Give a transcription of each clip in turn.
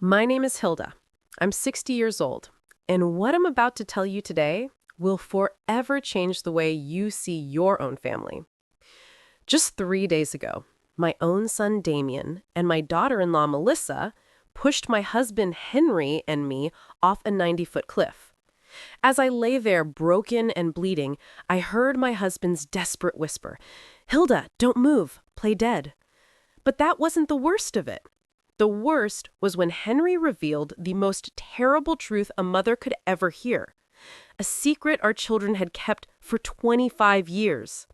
My name is Hilda. I'm 60 years old, and what I'm about to tell you today will forever change the way you see your own family. Just 3 days ago, my own son Damien and my daughter-in-law Melissa pushed my husband Henry and me off a 90-foot cliff. As I lay there broken and bleeding, I heard my husband's desperate whisper, "Hilda, don't move, play dead." But that wasn't the worst of it. The worst was when Henry revealed the most terrible truth a mother could ever hear, a secret our children had kept for 25 years.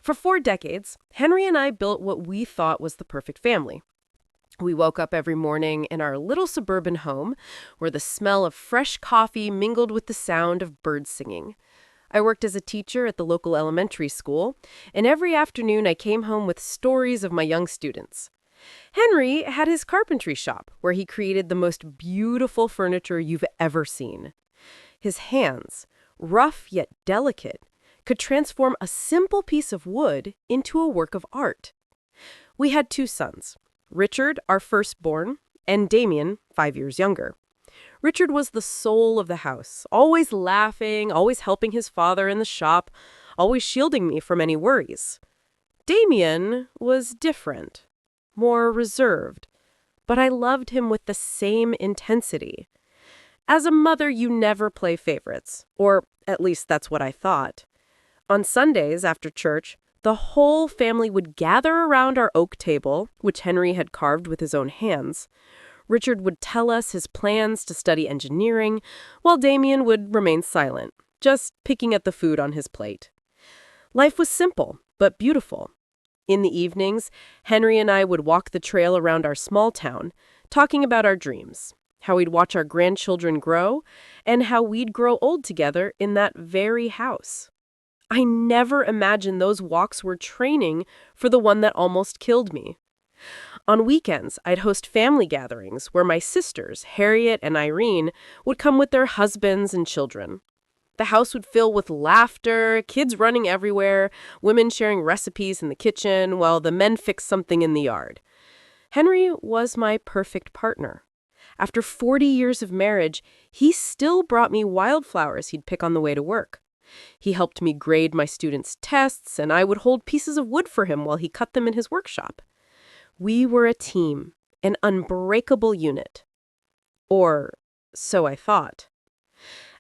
For 4 decades, Henry and I built what we thought was the perfect family. We woke up every morning in our little suburban home where the smell of fresh coffee mingled with the sound of birds singing. I worked as a teacher at the local elementary school, and every afternoon I came home with stories of my young students. Henry had his carpentry shop where he created the most beautiful furniture you've ever seen. His hands, rough yet delicate, could transform a simple piece of wood into a work of art. We had two sons, Richard, our firstborn, and Damien, 5 years younger. Richard was the soul of the house, always laughing, always helping his father in the shop, always shielding me from any worries. Damien was different, more reserved, but I loved him with the same intensity. As a mother, you never play favorites, or at least that's what I thought. On Sundays after church, the whole family would gather around our oak table, which Henry had carved with his own hands. Richard would tell us his plans to study engineering, while Damien would remain silent, just picking at the food on his plate. Life was simple, but beautiful. In the evenings, Henry and I would walk the trail around our small town, talking about our dreams, how we'd watch our grandchildren grow, and how we'd grow old together in that very house. I never imagined those walks were training for the one that almost killed me. On weekends, I'd host family gatherings where my sisters, Harriet and Irene, would come with their husbands and children. The house would fill with laughter, kids running everywhere, women sharing recipes in the kitchen, while the men fixed something in the yard. Henry was my perfect partner. After 40 years of marriage, he still brought me wildflowers he'd pick on the way to work. He helped me grade my students' tests, and I would hold pieces of wood for him while he cut them in his workshop. We were a team, an unbreakable unit. Or so I thought.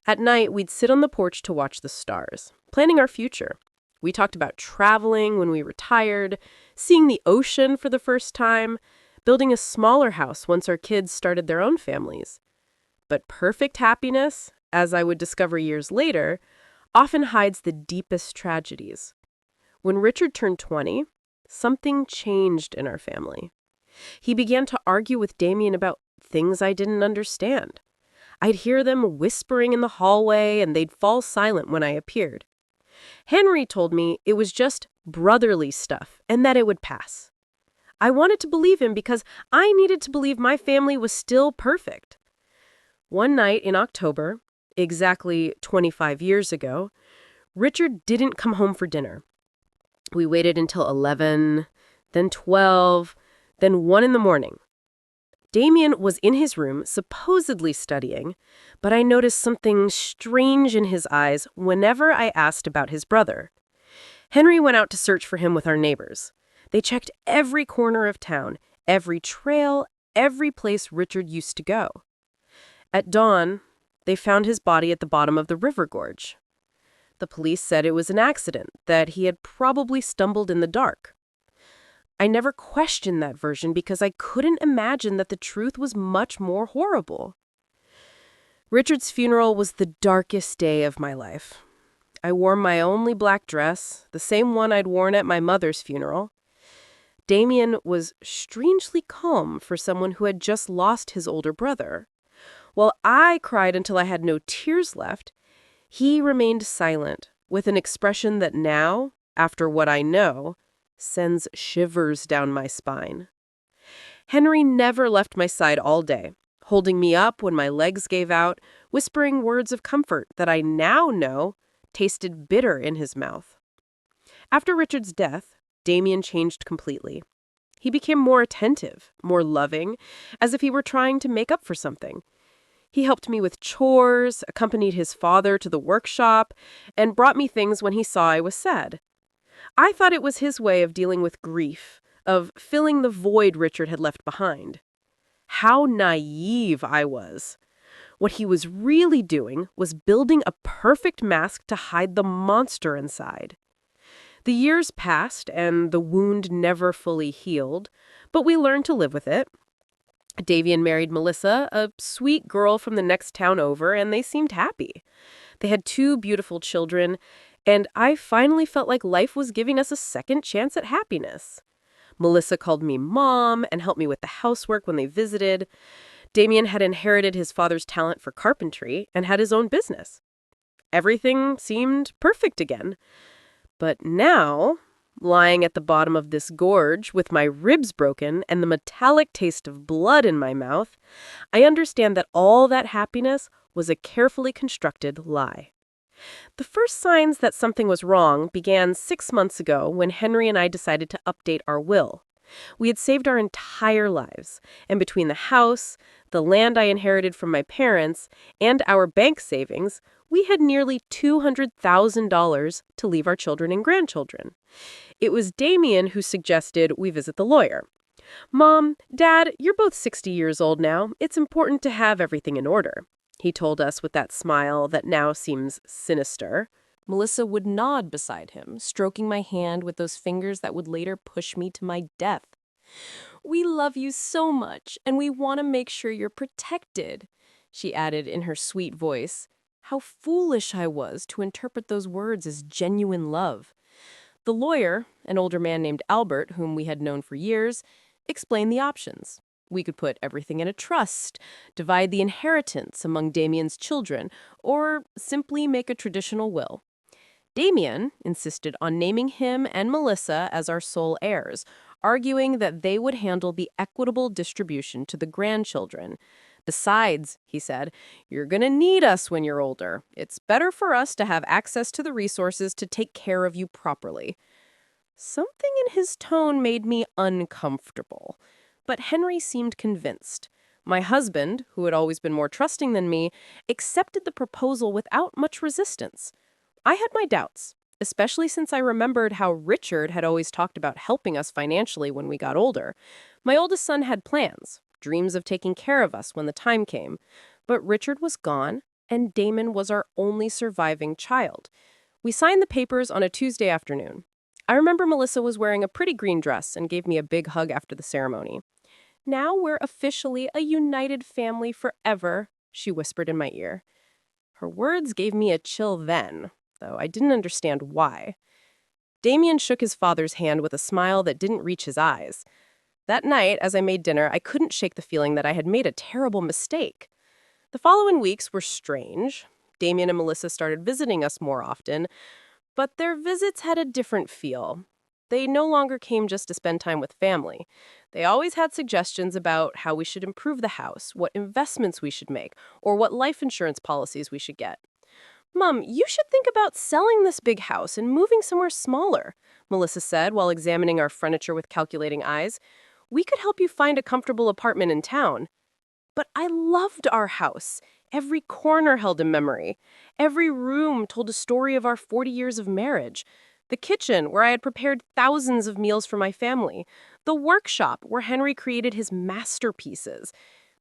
At night, we'd sit on the porch to watch the stars, planning our future. We talked about traveling when we retired, seeing the ocean for the first time, building a smaller house once our kids started their own families. But perfect happiness, as I would discover years later, often hides the deepest tragedies. When Richard turned 20, something changed in our family. He began to argue with Damien about things I didn't understand. I'd hear them whispering in the hallway, and they'd fall silent when I appeared. Henry told me it was just brotherly stuff and that it would pass. I wanted to believe him because I needed to believe my family was still perfect. One night in October, exactly 25 years ago, Richard didn't come home for dinner. We waited until 11, then 12, then 1 in the morning. Damien was in his room, supposedly studying, but I noticed something strange in his eyes whenever I asked about his brother. Henry went out to search for him with our neighbors. They checked every corner of town, every trail, every place Richard used to go. At dawn, they found his body at the bottom of the river gorge. The police said it was an accident, that he had probably stumbled in the dark. I never questioned that version because I couldn't imagine that the truth was much more horrible. Richard's funeral was the darkest day of my life. I wore my only black dress, the same one I'd worn at my mother's funeral. Damien was strangely calm for someone who had just lost his older brother. While I cried until I had no tears left, he remained silent, with an expression that now, after what I know, sends shivers down my spine. Henry never left my side all day, holding me up when my legs gave out, whispering words of comfort that I now know tasted bitter in his mouth. After Richard's death, Damien changed completely. He became more attentive, more loving, as if he were trying to make up for something. He helped me with chores, accompanied his father to the workshop, and brought me things when he saw I was sad. I thought it was his way of dealing with grief, of filling the void Richard had left behind. How naive I was. What he was really doing was building a perfect mask to hide the monster inside. The years passed and the wound never fully healed, but we learned to live with it. Davian married Melissa, a sweet girl from the next town over, and they seemed happy. They had two beautiful children, and I finally felt like life was giving us a second chance at happiness. Melissa called me mom and helped me with the housework when they visited. Damien had inherited his father's talent for carpentry and had his own business. Everything seemed perfect again. But now, lying at the bottom of this gorge with my ribs broken and the metallic taste of blood in my mouth, I understand that all that happiness was a carefully constructed lie. The first signs that something was wrong began 6 months ago when Henry and I decided to update our will. We had saved our entire lives, and between the house, the land I inherited from my parents, and our bank savings, we had nearly $200,000 to leave our children and grandchildren. It was Damien who suggested we visit the lawyer. "Mom, Dad, you're both 60 years old now. It's important to have everything in order," he told us with that smile that now seems sinister. Melissa would nod beside him, stroking my hand with those fingers that would later push me to my death. "We love you so much, and we want to make sure you're protected," she added in her sweet voice. How foolish I was to interpret those words as genuine love. The lawyer, an older man named Albert, whom we had known for years, explained the options. We could put everything in a trust, divide the inheritance among Damien's children, or simply make a traditional will. Damien insisted on naming him and Melissa as our sole heirs, arguing that they would handle the equitable distribution to the grandchildren. "Besides," he said, "you're going to need us when you're older. It's better for us to have access to the resources to take care of you properly." Something in his tone made me uncomfortable, but Henry seemed convinced. My husband, who had always been more trusting than me, accepted the proposal without much resistance. I had my doubts, especially since I remembered how Richard had always talked about helping us financially when we got older. My oldest son had plans, dreams of taking care of us when the time came. But Richard was gone, and Damon was our only surviving child. We signed the papers on a Tuesday afternoon. I remember Melissa was wearing a pretty green dress and gave me a big hug after the ceremony. "Now we're officially a united family forever," she whispered in my ear. Her words gave me a chill then, though I didn't understand why. Damien shook his father's hand with a smile that didn't reach his eyes. That night, as I made dinner, I couldn't shake the feeling that I had made a terrible mistake. The following weeks were strange. Damien and Melissa started visiting us more often, but their visits had a different feel. They no longer came just to spend time with family. They always had suggestions about how we should improve the house, what investments we should make, or what life insurance policies we should get. "Mom, you should think about selling this big house and moving somewhere smaller," Melissa said while examining our furniture with calculating eyes. "We could help you find a comfortable apartment in town." But I loved our house. Every corner held a memory. Every room told a story of our 40 years of marriage. The kitchen, where I had prepared thousands of meals for my family. The workshop, where Henry created his masterpieces.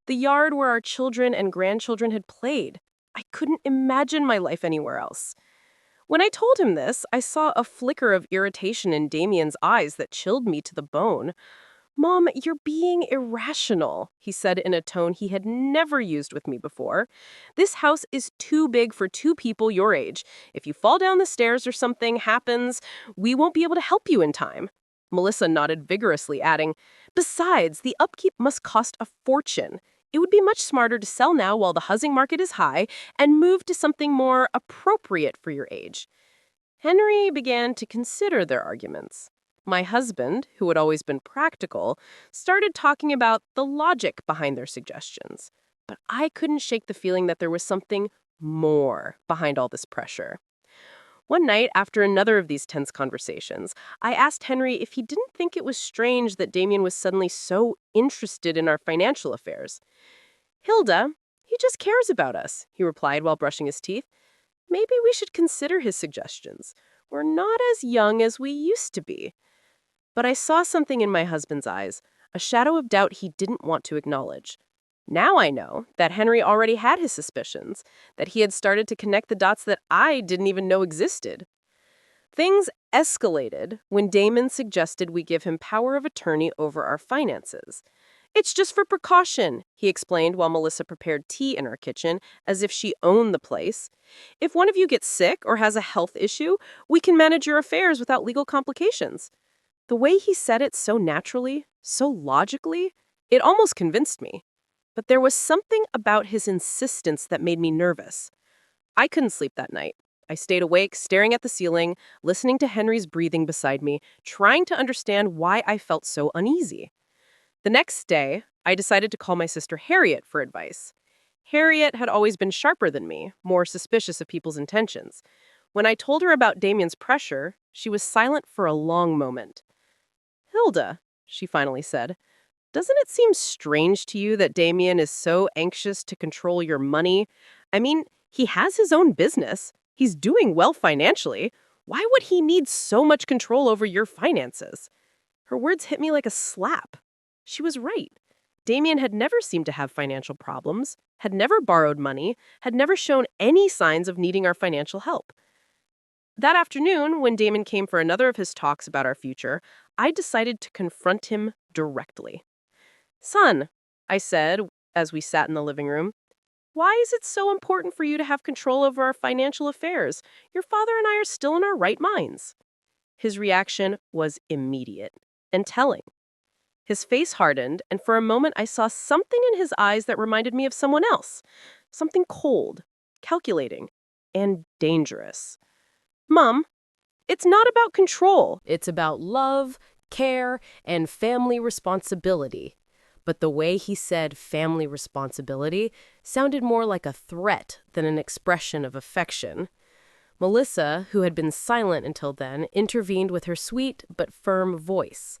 The yard where our children and grandchildren had played. I couldn't imagine my life anywhere else. When I told him this, I saw a flicker of irritation in Damien's eyes that chilled me to the bone. "Mom, you're being irrational," he said in a tone he had never used with me before. "This house is too big for two people your age. If you fall down the stairs or something happens, we won't be able to help you in time." Melissa nodded vigorously, adding, "Besides, the upkeep must cost a fortune. It would be much smarter to sell now while the housing market is high and move to something more appropriate for your age." Henry began to consider their arguments. My husband, who had always been practical, started talking about the logic behind their suggestions. But I couldn't shake the feeling that there was something more behind all this pressure. One night, after another of these tense conversations, I asked Henry if he didn't think it was strange that Damien was suddenly so interested in our financial affairs. Hilda, he just cares about us, he replied while brushing his teeth. Maybe we should consider his suggestions. We're not as young as we used to be. But I saw something in my husband's eyes, a shadow of doubt he didn't want to acknowledge. Now I know that Henry already had his suspicions, that he had started to connect the dots that I didn't even know existed. Things escalated when Damon suggested we give him power of attorney over our finances. It's just for precaution, he explained while Melissa prepared tea in our kitchen, as if she owned the place. If one of you gets sick or has a health issue, we can manage your affairs without legal complications. The way he said it so naturally, so logically, it almost convinced me. But there was something about his insistence that made me nervous. I couldn't sleep that night. I stayed awake, staring at the ceiling, listening to Henry's breathing beside me, trying to understand why I felt so uneasy. The next day, I decided to call my sister Harriet for advice. Harriet had always been sharper than me, more suspicious of people's intentions. When I told her about Damien's pressure, she was silent for a long moment. Hilda, she finally said, doesn't it seem strange to you that Damien is so anxious to control your money? I mean, he has his own business. He's doing well financially. Why would he need so much control over your finances? Her words hit me like a slap. She was right. Damien had never seemed to have financial problems, had never borrowed money, had never shown any signs of needing our financial help. That afternoon, when Damon came for another of his talks about our future, I decided to confront him directly. Son, I said as we sat in the living room, why is it so important for you to have control over our financial affairs? Your father and I are still in our right minds. His reaction was immediate and telling. His face hardened, and for a moment I saw something in his eyes that reminded me of someone else. Something cold, calculating, and dangerous. Mom, it's not about control. It's about love, care, and family responsibility. But the way he said family responsibility sounded more like a threat than an expression of affection. Melissa, who had been silent until then, intervened with her sweet but firm voice.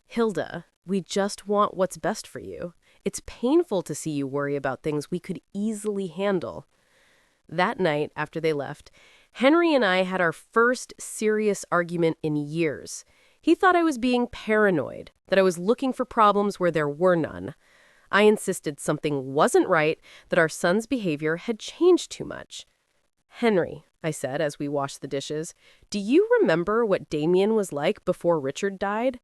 Hilda, we just want what's best for you. It's painful to see you worry about things we could easily handle. That night, after they left, Henry and I had our first serious argument in years. He thought I was being paranoid, that I was looking for problems where there were none. I insisted something wasn't right, that our son's behavior had changed too much. Henry, I said as we washed the dishes, do you remember what Damien was like before Richard died?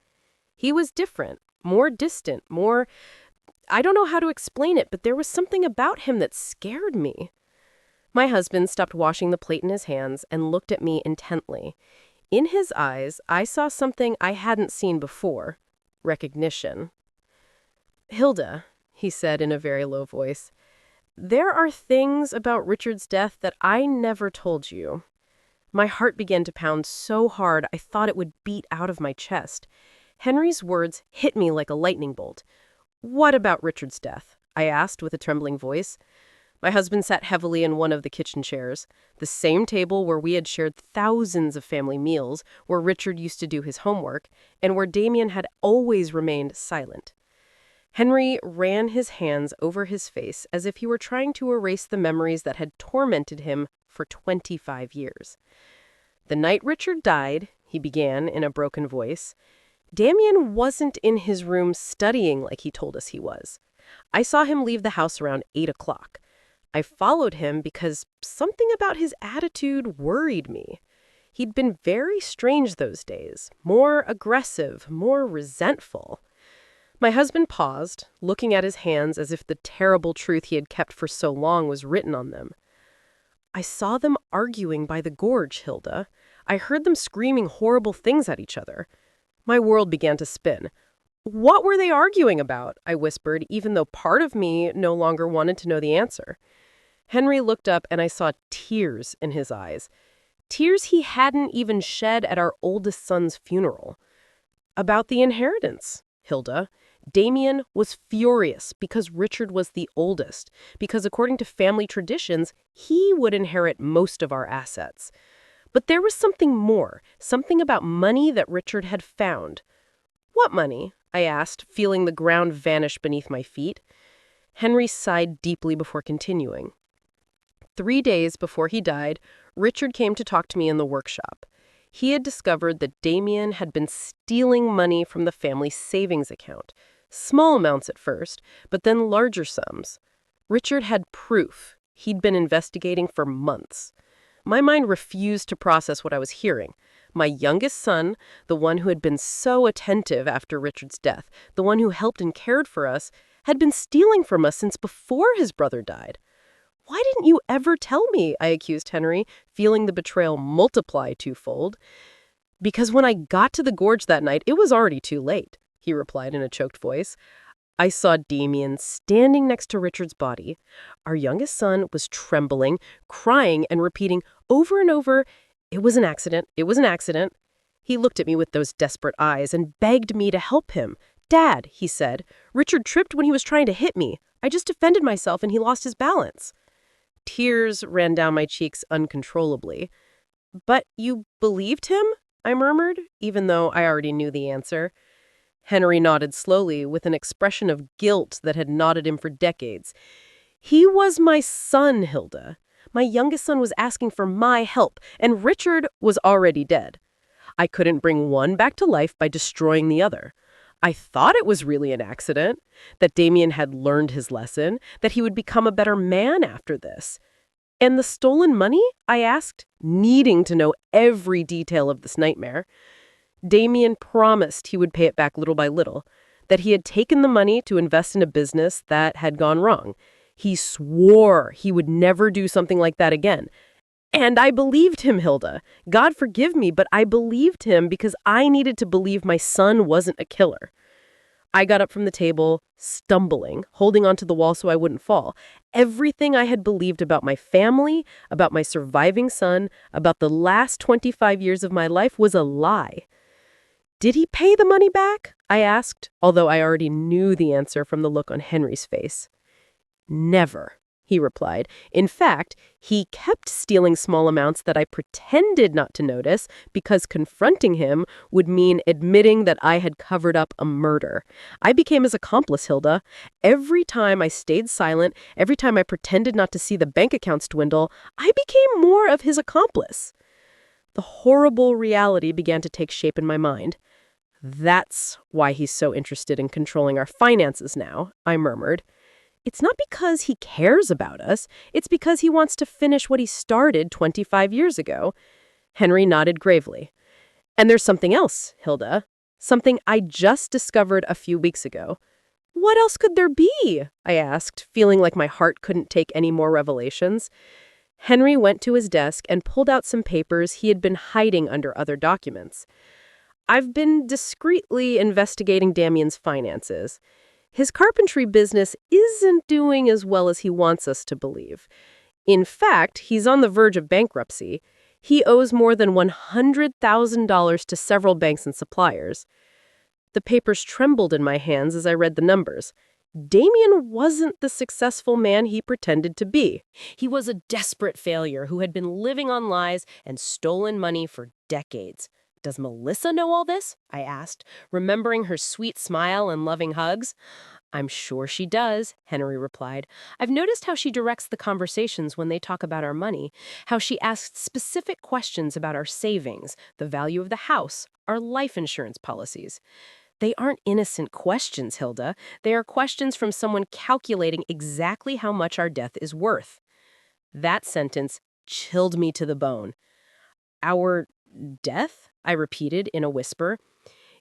He was different, more distant, more... I don't know how to explain it, but there was something about him that scared me. My husband stopped washing the plate in his hands and looked at me intently. In his eyes, I saw something I hadn't seen before. Recognition. Hilda, he said in a very low voice, there are things about Richard's death that I never told you. My heart began to pound so hard I thought it would beat out of my chest. Henry's words hit me like a lightning bolt. What about Richard's death? I asked with a trembling voice. My husband sat heavily in one of the kitchen chairs, the same table where we had shared thousands of family meals, where Richard used to do his homework, and where Damien had always remained silent. Henry ran his hands over his face as if he were trying to erase the memories that had tormented him for 25 years. The night Richard died, he began in a broken voice, Damien wasn't in his room studying like he told us he was. I saw him leave the house around 8 o'clock. I followed him because something about his attitude worried me. He'd been very strange those days, more aggressive, more resentful. My husband paused, looking at his hands as if the terrible truth he had kept for so long was written on them. I saw them arguing by the gorge, Hilda. I heard them screaming horrible things at each other. My world began to spin. What were they arguing about? I whispered, even though part of me no longer wanted to know the answer. Henry looked up and I saw tears in his eyes. Tears he hadn't even shed at our oldest son's funeral. About the inheritance, Hilda. Damien was furious because Richard was the oldest, because according to family traditions, he would inherit most of our assets. But there was something more, something about money that Richard had found. What money? I asked, feeling the ground vanish beneath my feet. Henry sighed deeply before continuing. 3 days before he died, Richard came to talk to me in the workshop. He had discovered that Damien had been stealing money from the family savings account. Small amounts at first, but then larger sums. Richard had proof. He'd been investigating for months. My mind refused to process what I was hearing. My youngest son, the one who had been so attentive after Richard's death, the one who helped and cared for us, had been stealing from us since before his brother died. Why didn't you ever tell me? I accused Henry, feeling the betrayal multiply twofold. Because when I got to the gorge that night, it was already too late, he replied in a choked voice. I saw Damien standing next to Richard's body. Our youngest son was trembling, crying, and repeating over and over, "It was an accident, it was an accident." He looked at me with those desperate eyes and begged me to help him. "Dad," he said, "Richard tripped when he was trying to hit me. I just defended myself and he lost his balance." Tears ran down my cheeks uncontrollably. "But you believed him?" I murmured, even though I already knew the answer. Henry nodded slowly, with an expression of guilt that had knotted him for decades. "He was my son, Hilda. My youngest son was asking for my help, and Richard was already dead. I couldn't bring one back to life by destroying the other. I thought it was really an accident, that Damien had learned his lesson, that he would become a better man after this. And the stolen money?" I asked, needing to know every detail of this nightmare. Damien promised he would pay it back little by little, that he had taken the money to invest in a business that had gone wrong. He swore he would never do something like that again. And I believed him, Hilda. God forgive me, but I believed him because I needed to believe my son wasn't a killer. I got up from the table, stumbling, holding onto the wall so I wouldn't fall. Everything I had believed about my family, about my surviving son, about the last 25 years of my life was a lie. "Did he pay the money back?" I asked, although I already knew the answer from the look on Henry's face. "Never," he replied. "In fact, he kept stealing small amounts that I pretended not to notice because confronting him would mean admitting that I had covered up a murder. I became his accomplice, Hilda. Every time I stayed silent, every time I pretended not to see the bank accounts dwindle, I became more of his accomplice." The horrible reality began to take shape in my mind. "That's why he's so interested in controlling our finances now," I murmured. "It's not because he cares about us. It's because he wants to finish what he started 25 years ago." Henry nodded gravely. "And there's something else, Hilda. Something I just discovered a few weeks ago." "What else could there be?" I asked, feeling like my heart couldn't take any more revelations. Henry went to his desk and pulled out some papers he had been hiding under other documents. "I've been discreetly investigating Damien's finances. His carpentry business isn't doing as well as he wants us to believe. In fact, he's on the verge of bankruptcy. He owes more than $100,000 to several banks and suppliers." The papers trembled in my hands as I read the numbers. Damien wasn't the successful man he pretended to be. He was a desperate failure who had been living on lies and stolen money for decades. "Does Melissa know all this?" I asked, remembering her sweet smile and loving hugs. "I'm sure she does," Henry replied. "I've noticed how she directs the conversations when they talk about our money, how she asks specific questions about our savings, the value of the house, our life insurance policies. They aren't innocent questions, Hilda. They are questions from someone calculating exactly how much our death is worth." That sentence chilled me to the bone. "Our death?" I repeated in a whisper.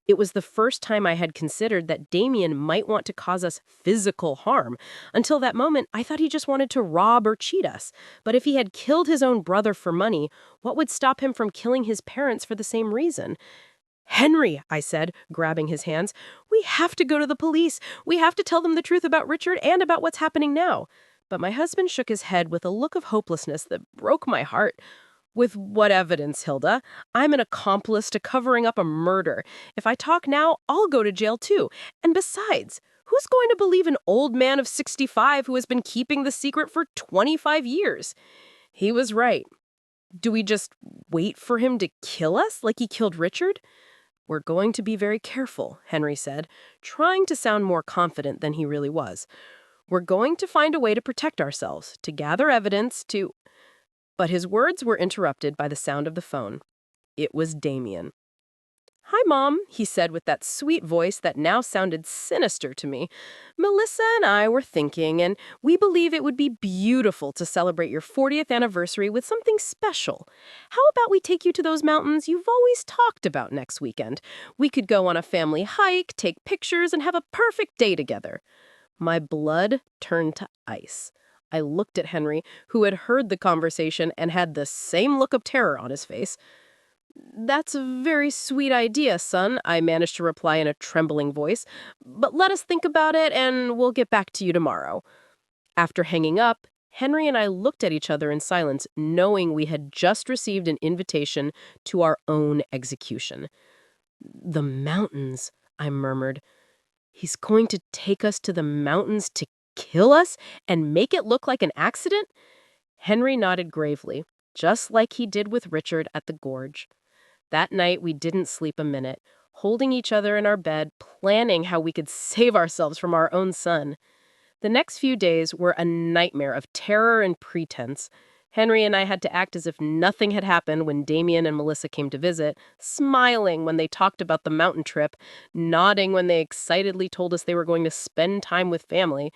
It was the first time I had considered that Damien might want to cause us physical harm. Until that moment, I thought he just wanted to rob or cheat us. But if he had killed his own brother for money, what would stop him from killing his parents for the same reason? "Henry," I said, grabbing his hands, "we have to go to the police. We have to tell them the truth about Richard and about what's happening now." But my husband shook his head with a look of hopelessness that broke my heart. "With what evidence, Hilda? I'm an accomplice to covering up a murder. If I talk now, I'll go to jail too. And besides, who's going to believe an old man of 65 who has been keeping the secret for 25 years? He was right. Do we just wait for him to kill us like he killed Richard? We're going to be very careful, Henry said, trying to sound more confident than he really was. We're going to find a way to protect ourselves, to gather evidence, to... But his words were interrupted by the sound of the phone. It was Damien. "Hi, Mom," he said with that sweet voice that now sounded sinister to me. "Melissa and I were thinking, and we believe it would be beautiful to celebrate your 40th anniversary with something special. How about we take you to those mountains you've always talked about next weekend? We could go on a family hike, take pictures, and have a perfect day together." My blood turned to ice. I looked at Henry, who had heard the conversation and had the same look of terror on his face. "That's a very sweet idea, son," I managed to reply in a trembling voice. "But let us think about it, and we'll get back to you tomorrow." After hanging up, Henry and I looked at each other in silence, knowing we had just received an invitation to our own execution. "The mountains," I murmured. "He's going to take us to the mountains to kill us and make it look like an accident?" Henry nodded gravely, just like he did with Richard at the gorge. That night, we didn't sleep a minute, holding each other in our bed, planning how we could save ourselves from our own son. The next few days were a nightmare of terror and pretense. Henry and I had to act as if nothing had happened when Damien and Melissa came to visit, smiling when they talked about the mountain trip, nodding when they excitedly told us they were going to spend time with family.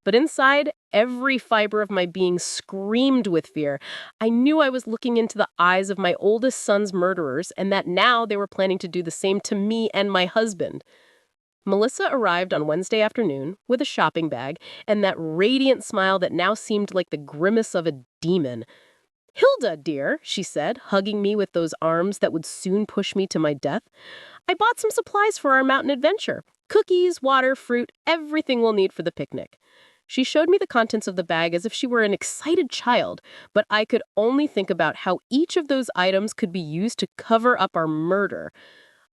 But inside, every fiber of my being screamed with fear. I knew I was looking into the eyes of my oldest son's murderers, and that now they were planning to do the same to me and my husband. Melissa arrived on Wednesday afternoon with a shopping bag and that radiant smile that now seemed like the grimace of a demon. "Hilda, dear," she said, hugging me with those arms that would soon push me to my death. "I bought some supplies for our mountain adventure. Cookies, water, fruit, everything we'll need for the picnic." She showed me the contents of the bag as if she were an excited child, but I could only think about how each of those items could be used to cover up our murder.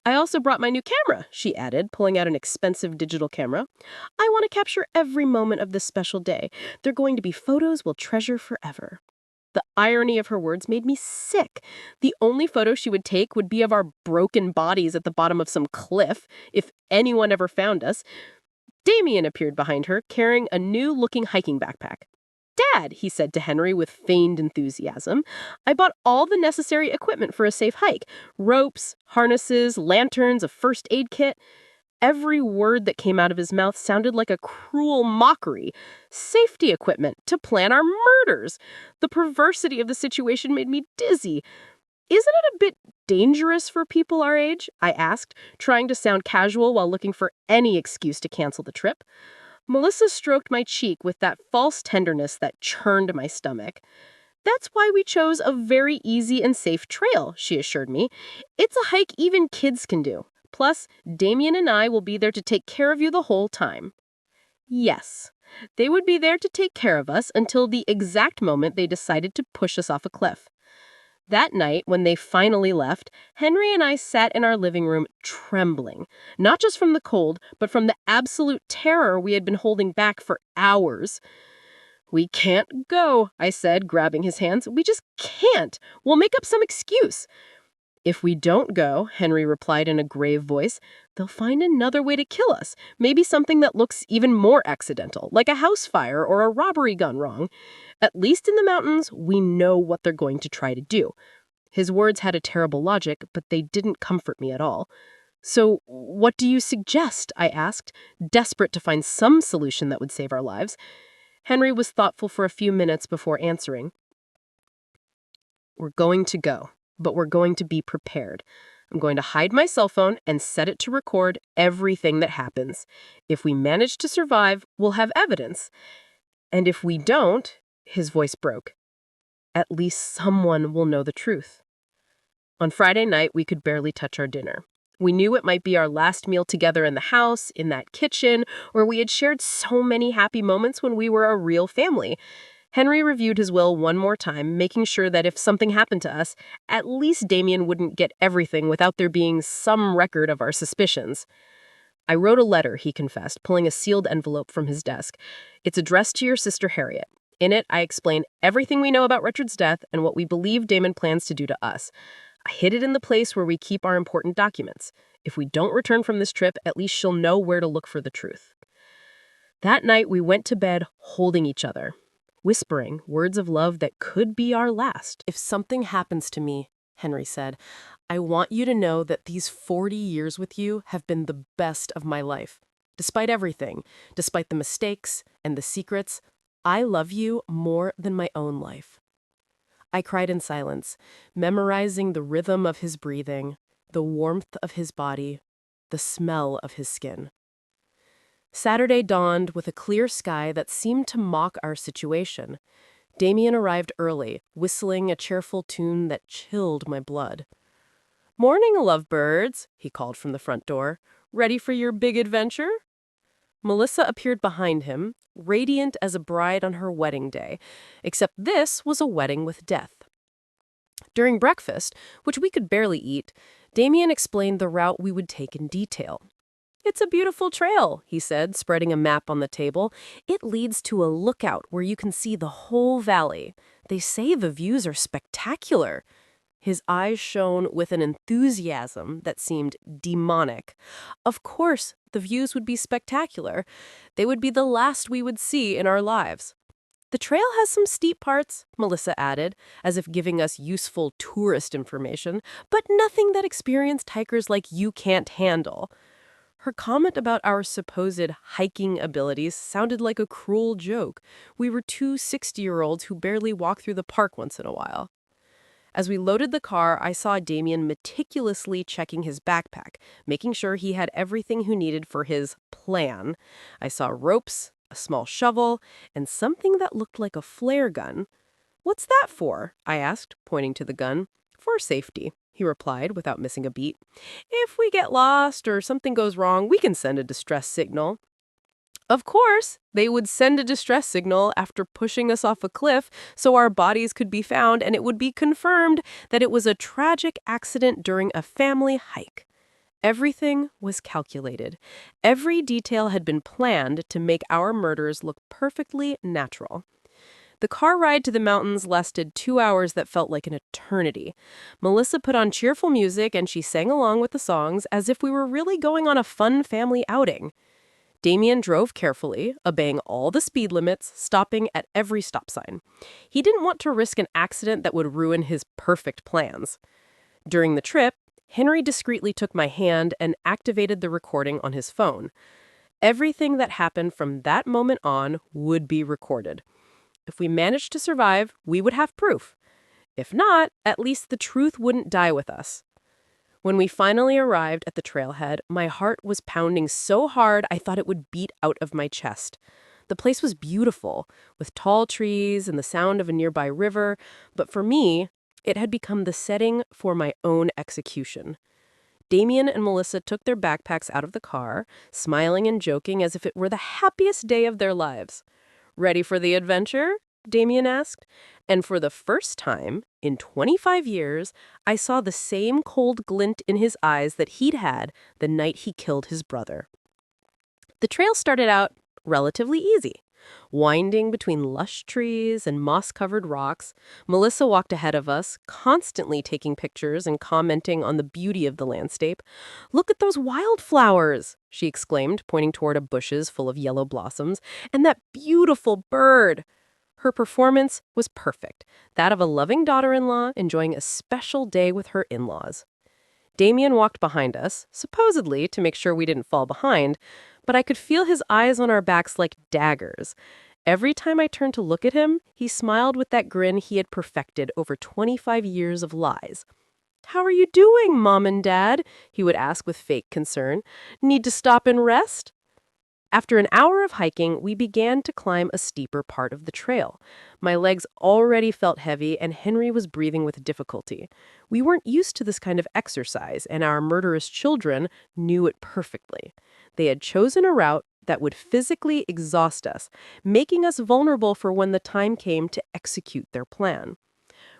"I also brought my new camera," she added, pulling out an expensive digital camera. "I want to capture every moment of this special day. They're going to be photos we'll treasure forever." The irony of her words made me sick. The only photo she would take would be of our broken bodies at the bottom of some cliff, if anyone ever found us. Damien appeared behind her, carrying a new-looking hiking backpack. "Dad," he said to Henry with feigned enthusiasm, "I bought all the necessary equipment for a safe hike. Ropes, harnesses, lanterns, a first aid kit." Every word that came out of his mouth sounded like a cruel mockery. Safety equipment to plan our murders. The perversity of the situation made me dizzy. "Isn't it a bit dangerous for people our age?" I asked, trying to sound casual while looking for any excuse to cancel the trip. Melissa stroked my cheek with that false tenderness that churned my stomach. "That's why we chose a very easy and safe trail," she assured me. "It's a hike even kids can do. Plus, Damien and I will be there to take care of you the whole time." Yes, they would be there to take care of us until the exact moment they decided to push us off a cliff. That night, when they finally left, Henry and I sat in our living room trembling, not just from the cold, but from the absolute terror we had been holding back for hours. "We can't go," I said, grabbing his hands. "We just can't. We'll make up some excuse." "If we don't go," Henry replied in a grave voice, "they'll find another way to kill us. Maybe something that looks even more accidental, like a house fire or a robbery gone wrong. At least in the mountains, we know what they're going to try to do." His words had a terrible logic, but they didn't comfort me at all. "So, what do you suggest?" I asked, desperate to find some solution that would save our lives. Henry was thoughtful for a few minutes before answering. "We're going to go, but we're going to be prepared. I'm going to hide my cell phone and set it to record everything that happens. If we manage to survive, we'll have evidence. And if we don't," his voice broke, "at least someone will know the truth." On Friday night, we could barely touch our dinner. We knew it might be our last meal together in the house, in that kitchen, where we had shared so many happy moments when we were a real family. Henry reviewed his will one more time, making sure that if something happened to us, at least Damien wouldn't get everything without there being some record of our suspicions. "I wrote a letter," he confessed, pulling a sealed envelope from his desk. "It's addressed to your sister Harriet. In it, I explain everything we know about Richard's death and what we believe Damon plans to do to us. I hid it in the place where we keep our important documents. If we don't return from this trip, at least she'll know where to look for the truth. That night, we went to bed holding each other, whispering words of love that could be our last. "If something happens to me," Henry said, "I want you to know that these 40 years with you have been the best of my life. Despite everything, despite the mistakes and the secrets, I love you more than my own life." I cried in silence, memorizing the rhythm of his breathing, the warmth of his body, the smell of his skin. Saturday dawned with a clear sky that seemed to mock our situation. Damien arrived early, whistling a cheerful tune that chilled my blood. "Morning, lovebirds," he called from the front door. "Ready for your big adventure?" Melissa appeared behind him, radiant as a bride on her wedding day, except this was a wedding with death. During breakfast, which we could barely eat, Damien explained the route we would take in detail. "It's a beautiful trail," he said, spreading a map on the table. "It leads to a lookout where you can see the whole valley. They say the views are spectacular." His eyes shone with an enthusiasm that seemed demonic. Of course, the views would be spectacular. They would be the last we would see in our lives. "The trail has some steep parts," Melissa added, as if giving us useful tourist information, "but nothing that experienced hikers like you can't handle." Her comment about our supposed hiking abilities sounded like a cruel joke. We were two 60-year-olds who barely walk through the park once in a while. As we loaded the car, I saw Damien meticulously checking his backpack, making sure he had everything he needed for his plan. I saw ropes, a small shovel, and something that looked like a flare gun. "What's that for?" I asked, pointing to the gun. "For safety," he replied without missing a beat. "If we get lost or something goes wrong, we can send a distress signal." Of course, they would send a distress signal after pushing us off a cliff so our bodies could be found, and it would be confirmed that it was a tragic accident during a family hike. Everything was calculated. Every detail had been planned to make our murders look perfectly natural. The car ride to the mountains lasted 2 hours that felt like an eternity. Melissa put on cheerful music and she sang along with the songs as if we were really going on a fun family outing. Damien drove carefully, obeying all the speed limits, stopping at every stop sign. He didn't want to risk an accident that would ruin his perfect plans. During the trip, Henry discreetly took my hand and activated the recording on his phone. Everything that happened from that moment on would be recorded. If we managed to survive, we would have proof. If not, at least the truth wouldn't die with us. When we finally arrived at the trailhead, my heart was pounding so hard I thought it would beat out of my chest. The place was beautiful, with tall trees and the sound of a nearby river, but for me, it had become the setting for my own execution. Damien and Melissa took their backpacks out of the car, smiling and joking as if it were the happiest day of their lives. "Ready for the adventure?" Damien asked. And for the first time in 25 years, I saw the same cold glint in his eyes that he'd had the night he killed his brother. The trail started out relatively easy. Winding between lush trees and moss-covered rocks, Melissa walked ahead of us, constantly taking pictures and commenting on the beauty of the landscape. "Look at those wildflowers!" she exclaimed, pointing toward a bushes full of yellow blossoms. "And that beautiful bird!" Her performance was perfect, that of a loving daughter-in-law enjoying a special day with her in-laws. Damien walked behind us, supposedly to make sure we didn't fall behind, but I could feel his eyes on our backs like daggers. Every time I turned to look at him, he smiled with that grin he had perfected over 25 years of lies. "How are you doing, Mom and Dad?" he would ask with fake concern. "Need to stop and rest?" After an hour of hiking, we began to climb a steeper part of the trail. My legs already felt heavy, and Henry was breathing with difficulty. We weren't used to this kind of exercise, and our murderous children knew it perfectly. They had chosen a route that would physically exhaust us, making us vulnerable for when the time came to execute their plan.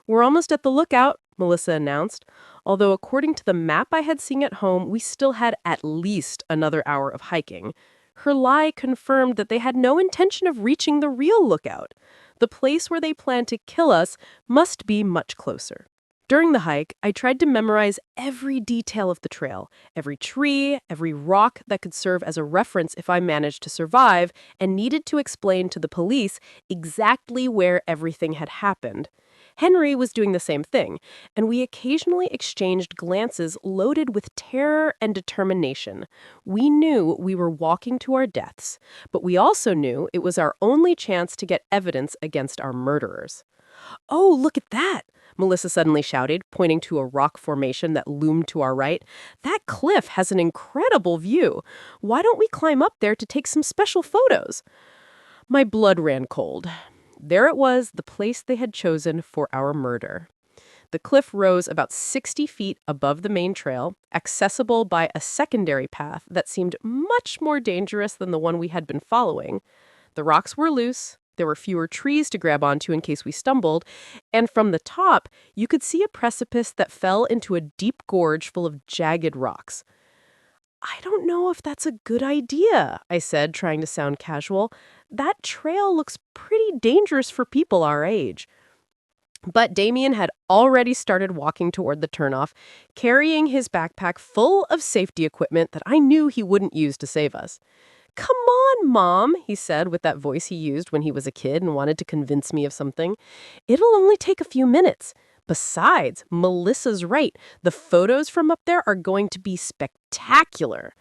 "We're almost at the lookout," Melissa announced, although according to the map I had seen at home, we still had at least another hour of hiking. Her lie confirmed that they had no intention of reaching the real lookout. The place where they planned to kill us must be much closer. During the hike, I tried to memorize every detail of the trail, every tree, every rock that could serve as a reference if I managed to survive, and needed to explain to the police exactly where everything had happened. Henry was doing the same thing, and we occasionally exchanged glances loaded with terror and determination. We knew we were walking to our deaths, but we also knew it was our only chance to get evidence against our murderers. "Oh, look at that!" Melissa suddenly shouted, pointing to a rock formation that loomed to our right. "That cliff has an incredible view. Why don't we climb up there to take some special photos?" My blood ran cold. There it was, the place they had chosen for our murder. The cliff rose about 60 feet above the main trail, accessible by a secondary path that seemed much more dangerous than the one we had been following. The rocks were loose, there were fewer trees to grab onto in case we stumbled, and from the top, you could see a precipice that fell into a deep gorge full of jagged rocks. "I don't know if that's a good idea," I said, trying to sound casual. "That trail looks pretty dangerous for people our age." But Damien had already started walking toward the turnoff, carrying his backpack full of safety equipment that I knew he wouldn't use to save us. "Come on, Mom," he said with that voice he used when he was a kid and wanted to convince me of something. "It'll only take a few minutes. Besides, Melissa's right. The photos from up there are going to be spectacular."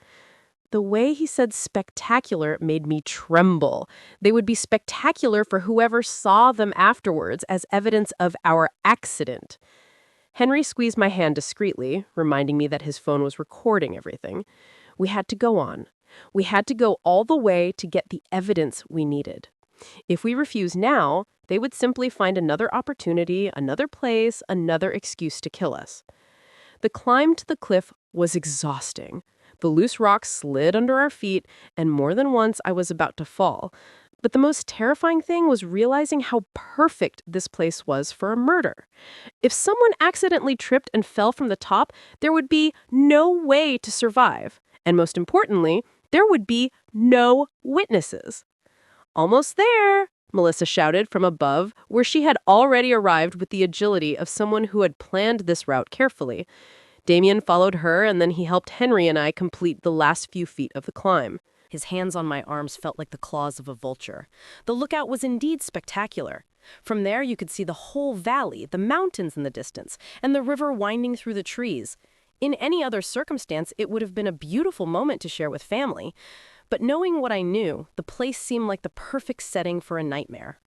The way he said spectacular made me tremble. They would be spectacular for whoever saw them afterwards as evidence of our accident. Henry squeezed my hand discreetly, reminding me that his phone was recording everything. We had to go on. We had to go all the way to get the evidence we needed. If we refuse now, they would simply find another opportunity, another place, another excuse to kill us. The climb to the cliff was exhausting. The loose rocks slid under our feet, and more than once I was about to fall. But the most terrifying thing was realizing how perfect this place was for a murder. If someone accidentally tripped and fell from the top, there would be no way to survive. And most importantly, there would be no witnesses. "Almost there," Melissa shouted from above, where she had already arrived with the agility of someone who had planned this route carefully. Damien followed her, and then he helped Henry and I complete the last few feet of the climb. His hands on my arms felt like the claws of a vulture. The lookout was indeed spectacular. From there, you could see the whole valley, the mountains in the distance, and the river winding through the trees. In any other circumstance, it would have been a beautiful moment to share with family. But knowing what I knew, the place seemed like the perfect setting for a nightmare.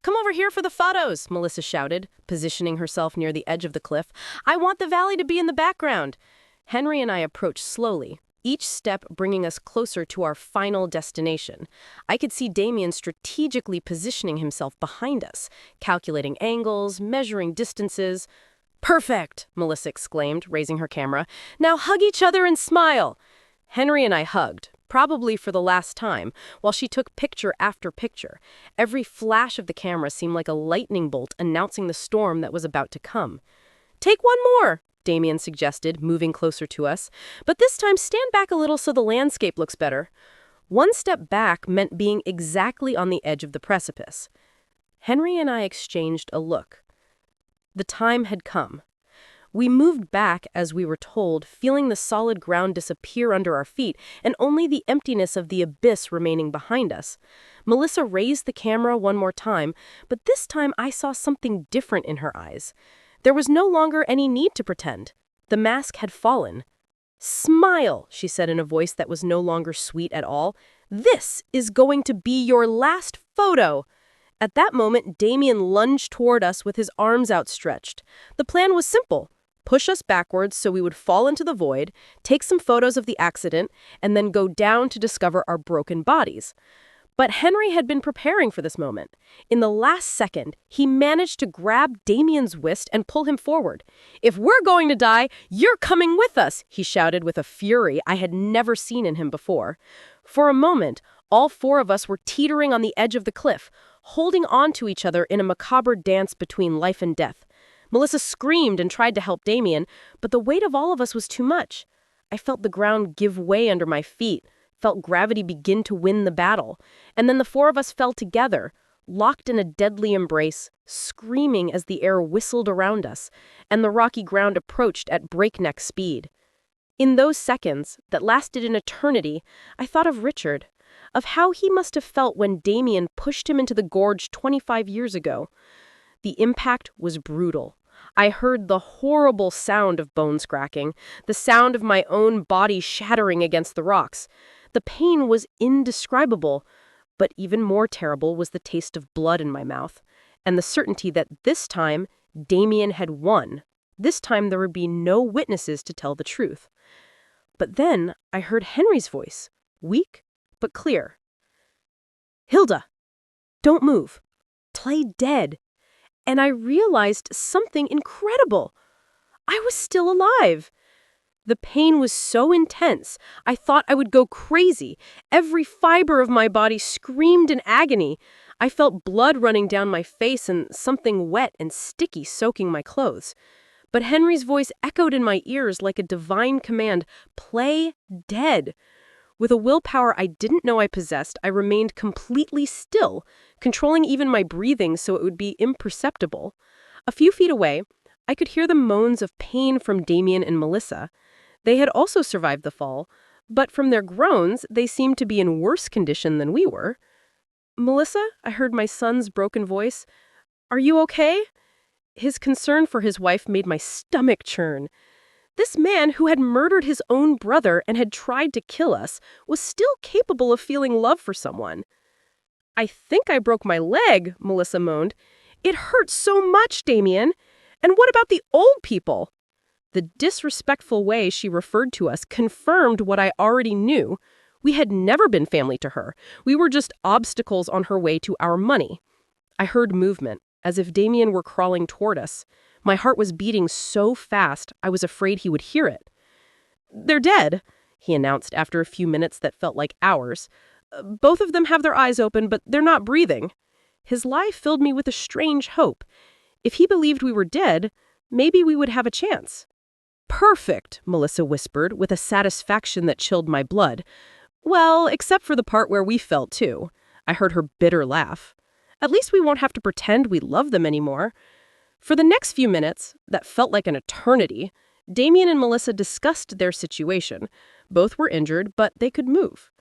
"Come over here for the photos," Melissa shouted, positioning herself near the edge of the cliff. "I want the valley to be in the background." Henry and I approached slowly, each step bringing us closer to our final destination. I could see Damien strategically positioning himself behind us, calculating angles, measuring distances. "Perfect," Melissa exclaimed, raising her camera. "Now hug each other and smile." Henry and I hugged, probably for the last time, while she took picture after picture. Every flash of the camera seemed like a lightning bolt announcing the storm that was about to come. "Take one more," Damien suggested, moving closer to us. "But this time stand back a little so the landscape looks better." One step back meant being exactly on the edge of the precipice. Henry and I exchanged a look. The time had come. We moved back as we were told, feeling the solid ground disappear under our feet and only the emptiness of the abyss remaining behind us. Melissa raised the camera one more time, but this time I saw something different in her eyes. There was no longer any need to pretend. The mask had fallen. "Smile," she said in a voice that was no longer sweet at all. "This is going to be your last photo." At that moment, Damien lunged toward us with his arms outstretched. The plan was simple. Push us backwards so we would fall into the void, take some photos of the accident, and then go down to discover our broken bodies. But Henry had been preparing for this moment. In the last second, he managed to grab Damien's wrist and pull him forward. "If we're going to die, you're coming with us," he shouted with a fury I had never seen in him before. For a moment, all four of us were teetering on the edge of the cliff, holding on to each other in a macabre dance between life and death. Melissa screamed and tried to help Damien, but the weight of all of us was too much. I felt the ground give way under my feet, felt gravity begin to win the battle, and then the four of us fell together, locked in a deadly embrace, screaming as the air whistled around us, and the rocky ground approached at breakneck speed. In those seconds, that lasted an eternity, I thought of Richard, of how he must have felt when Damien pushed him into the gorge 25 years ago. The impact was brutal. I heard the horrible sound of bones cracking, the sound of my own body shattering against the rocks. The pain was indescribable, but even more terrible was the taste of blood in my mouth, and the certainty that this time Damien had won. This time there would be no witnesses to tell the truth. But then I heard Henry's voice, weak but clear. "Hilda, don't move. Play dead." And I realized something incredible. I was still alive. The pain was so intense, I thought I would go crazy. Every fiber of my body screamed in agony. I felt blood running down my face and something wet and sticky soaking my clothes. But Henry's voice echoed in my ears like a divine command, "Play dead." With a willpower I didn't know I possessed, I remained completely still, controlling even my breathing so it would be imperceptible. A few feet away, I could hear the moans of pain from Damien and Melissa. They had also survived the fall, but from their groans, they seemed to be in worse condition than we were. "Melissa," I heard my son's broken voice. "Are you okay?" His concern for his wife made my stomach churn. This man who had murdered his own brother and had tried to kill us was still capable of feeling love for someone. "I think I broke my leg," Melissa moaned. "It hurts so much, Damien. And what about the old people?" The disrespectful way she referred to us confirmed what I already knew. We had never been family to her. We were just obstacles on her way to our money. I heard movement, as if Damien were crawling toward us. My heart was beating so fast, I was afraid he would hear it. "They're dead," he announced after a few minutes that felt like hours. "Both of them have their eyes open, but they're not breathing." His lie filled me with a strange hope. If he believed we were dead, maybe we would have a chance. "Perfect," Melissa whispered, with a satisfaction that chilled my blood. "Well, except for the part where we felt too." I heard her bitter laugh. "At least we won't have to pretend we love them anymore." For the next few minutes, that felt like an eternity, Damien and Melissa discussed their situation. Both were injured, but they could move.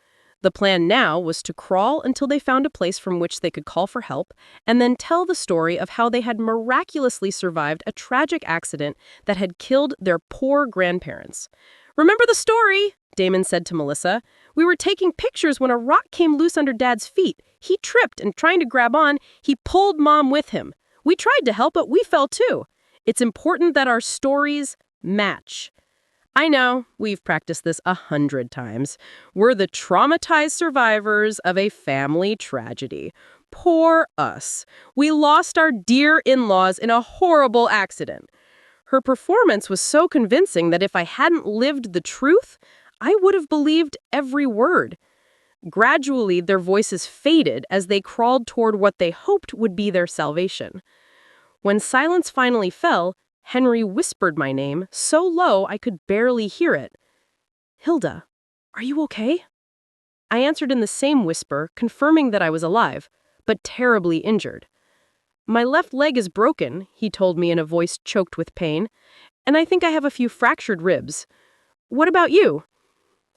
The plan now was to crawl until they found a place from which they could call for help, and then tell the story of how they had miraculously survived a tragic accident that had killed their poor grandparents. "Remember the story?" Damon said to Melissa. "We were taking pictures when a rock came loose under Dad's feet. He tripped, and trying to grab on, he pulled Mom with him. We tried to help, but we fell too. It's important that our stories match." I know, we've practiced this 100 times. We're the traumatized survivors of a family tragedy. Poor us. We lost our dear in-laws in a horrible accident. Her performance was so convincing that if I hadn't lived the truth, I would have believed every word. Gradually, their voices faded as they crawled toward what they hoped would be their salvation. When silence finally fell, Henry whispered my name so low I could barely hear it. "Hilda, are you okay?" I answered in the same whisper, confirming that I was alive, but terribly injured. "My left leg is broken," he told me in a voice choked with pain, "and I think I have a few fractured ribs. What about you?"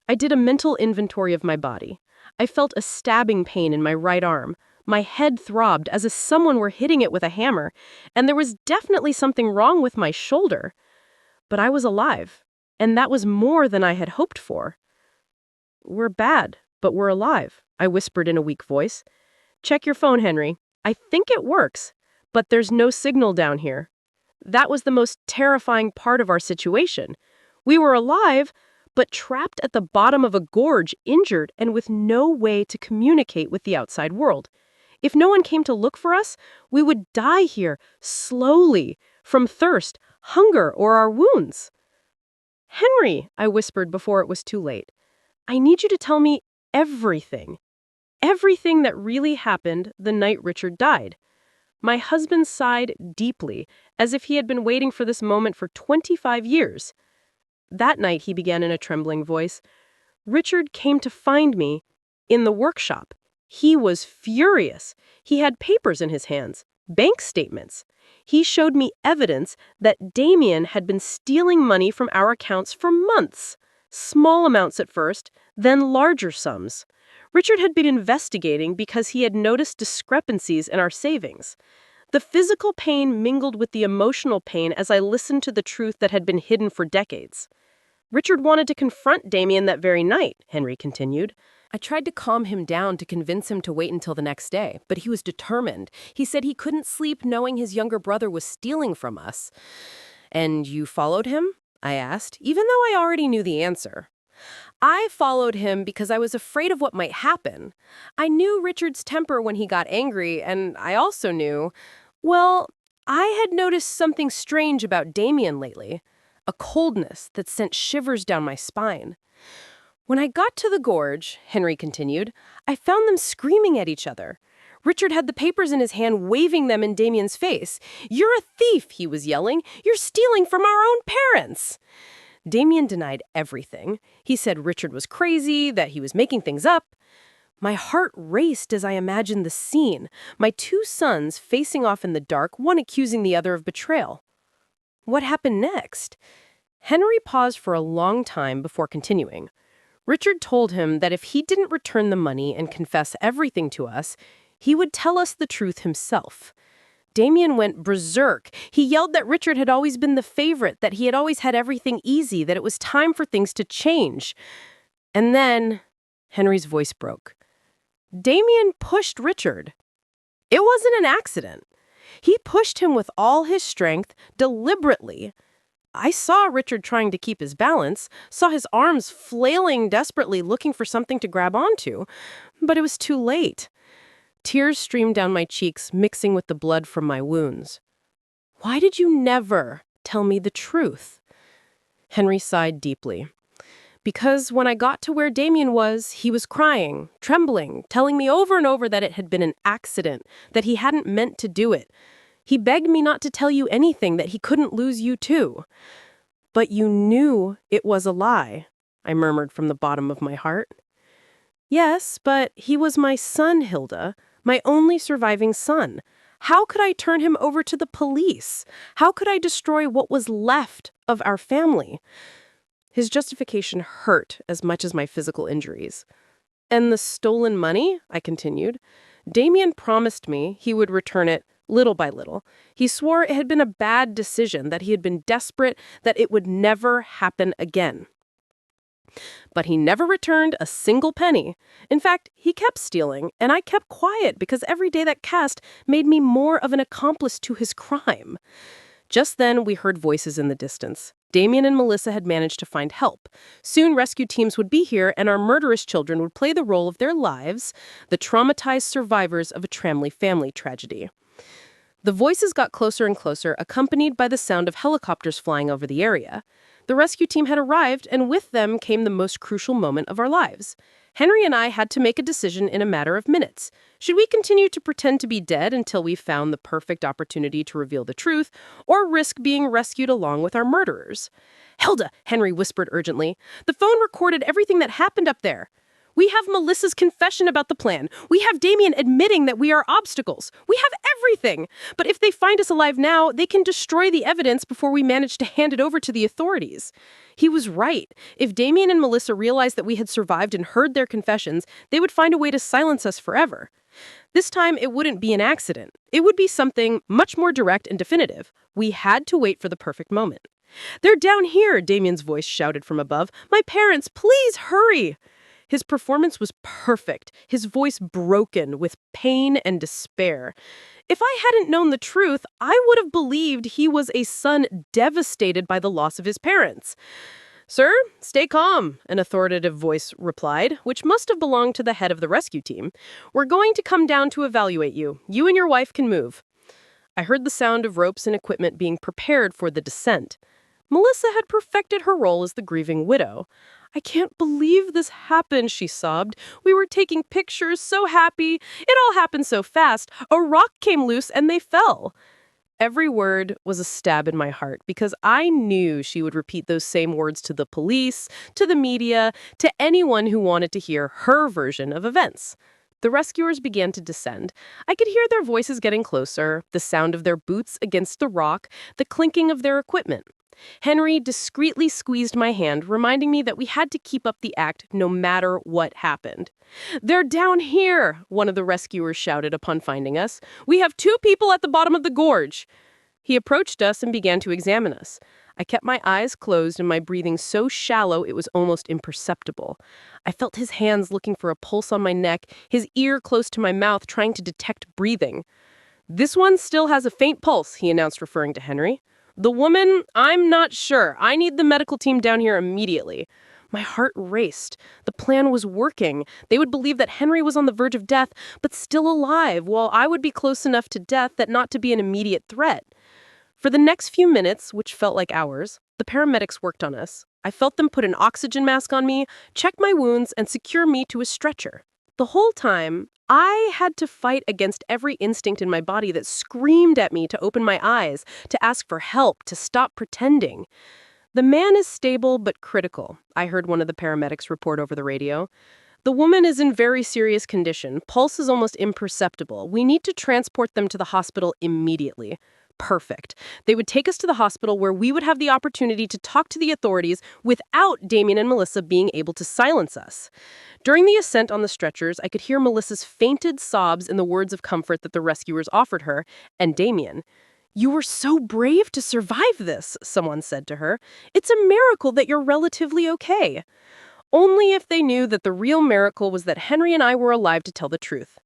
I did a mental inventory of my body. I felt a stabbing pain in my right arm. My head throbbed as if someone were hitting it with a hammer, and there was definitely something wrong with my shoulder. But I was alive, and that was more than I had hoped for. "We're bad, but we're alive," I whispered in a weak voice. "Check your phone, Henry. I think it works, but there's no signal down here." That was the most terrifying part of our situation. We were alive, but trapped at the bottom of a gorge, injured, and with no way to communicate with the outside world. If no one came to look for us, we would die here, slowly, from thirst, hunger, or our wounds. "Henry," I whispered before it was too late, "I need you to tell me everything. Everything that really happened the night Richard died." My husband sighed deeply, as if he had been waiting for this moment for 25 years. "That night," he began in a trembling voice, "Richard came to find me in the workshop. He was furious. He had papers in his hands, bank statements. He showed me evidence that Damien had been stealing money from our accounts for months. Small amounts at first, then larger sums. Richard had been investigating because he had noticed discrepancies in our savings. The physical pain mingled with the emotional pain as I listened to the truth that had been hidden for decades. Richard wanted to confront Damien that very night, Henry continued. I tried to calm him down to convince him to wait until the next day, but he was determined. He said he couldn't sleep knowing his younger brother was stealing from us. And you followed him? I asked, even though I already knew the answer. I followed him because I was afraid of what might happen. I knew Richard's temper when he got angry, and I also knew, well, I had noticed something strange about Damien lately. A coldness that sent shivers down my spine. When I got to the gorge, Henry continued, I found them screaming at each other. Richard had the papers in his hand, waving them in Damien's face. "You're a thief," he was yelling. "You're stealing from our own parents." Damien denied everything. He said Richard was crazy, that he was making things up. My heart raced as I imagined the scene, my two sons facing off in the dark, one accusing the other of betrayal. What happened next? Henry paused for a long time before continuing. Richard told him that if he didn't return the money and confess everything to us, he would tell us the truth himself. Damien went berserk. He yelled that Richard had always been the favorite, that he had always had everything easy, that it was time for things to change. And then Henry's voice broke. Damien pushed Richard. It wasn't an accident. He pushed him with all his strength, deliberately. I saw Richard trying to keep his balance, saw his arms flailing desperately, looking for something to grab onto, but it was too late. Tears streamed down my cheeks, mixing with the blood from my wounds. Why did you never tell me the truth? Henry sighed deeply. Because when I got to where Damien was, he was crying, trembling, telling me over and over that it had been an accident, that he hadn't meant to do it. He begged me not to tell you anything, that he couldn't lose you too. But you knew it was a lie, I murmured from the bottom of my heart. Yes, but he was my son, Hilda, my only surviving son. How could I turn him over to the police? How could I destroy what was left of our family? His justification hurt as much as my physical injuries. And the stolen money, I continued. Damien promised me he would return it little by little. He swore it had been a bad decision, that he had been desperate, that it would never happen again. But he never returned a single penny. In fact, he kept stealing, and I kept quiet because every day that passed made me more of an accomplice to his crime. Just then, we heard voices in the distance. Damien and Melissa had managed to find help. Soon, rescue teams would be here, and our murderous children would play the role of their lives, the traumatized survivors of a Tramley family tragedy. The voices got closer and closer, accompanied by the sound of helicopters flying over the area. The rescue team had arrived, and with them came the most crucial moment of our lives. Henry and I had to make a decision in a matter of minutes. Should we continue to pretend to be dead until we found the perfect opportunity to reveal the truth, or risk being rescued along with our murderers? "Hilda," Henry whispered urgently, "the phone recorded everything that happened up there. We have Melissa's confession about the plan. We have Damien admitting that we are obstacles. We have everything. But if they find us alive now, they can destroy the evidence before we manage to hand it over to the authorities." He was right. If Damien and Melissa realized that we had survived and heard their confessions, they would find a way to silence us forever. This time, it wouldn't be an accident. It would be something much more direct and definitive. We had to wait for the perfect moment. "They're down here," Damien's voice shouted from above. "My parents, please hurry." His performance was perfect, his voice broken with pain and despair. If I hadn't known the truth, I would have believed he was a son devastated by the loss of his parents. "Sir, stay calm," an authoritative voice replied, which must have belonged to the head of the rescue team. "We're going to come down to evaluate you. You and your wife can move." I heard the sound of ropes and equipment being prepared for the descent. Melissa had perfected her role as the grieving widow. "I can't believe this happened," she sobbed. "We were taking pictures, so happy. It all happened so fast. A rock came loose and they fell." Every word was a stab in my heart because I knew she would repeat those same words to the police, to the media, to anyone who wanted to hear her version of events. The rescuers began to descend. I could hear their voices getting closer, the sound of their boots against the rock, the clinking of their equipment. Henry discreetly squeezed my hand, reminding me that we had to keep up the act no matter what happened. "They're down here," one of the rescuers shouted upon finding us. "We have 2 people at the bottom of the gorge." He approached us and began to examine us. I kept my eyes closed and my breathing so shallow it was almost imperceptible. I felt his hands looking for a pulse on my neck, his ear close to my mouth trying to detect breathing. "This one still has a faint pulse," he announced, referring to Henry. "The woman, I'm not sure. I need the medical team down here immediately." My heart raced. The plan was working. They would believe that Henry was on the verge of death, but still alive, while I would be close enough to death that not to be an immediate threat. For the next few minutes, which felt like hours, the paramedics worked on us. I felt them put an oxygen mask on me, check my wounds, and secure me to a stretcher. The whole time, I had to fight against every instinct in my body that screamed at me to open my eyes, to ask for help, to stop pretending. "The man is stable but critical," I heard one of the paramedics report over the radio. "The woman is in very serious condition. Pulse is almost imperceptible. We need to transport them to the hospital immediately." Perfect. They would take us to the hospital where we would have the opportunity to talk to the authorities without Damien and Melissa being able to silence us. During the ascent on the stretchers, I could hear Melissa's fainted sobs in the words of comfort that the rescuers offered her, and Damien. "You were so brave to survive this," someone said to her. "It's a miracle that you're relatively okay." Only if they knew that the real miracle was that Henry and I were alive to tell the truth.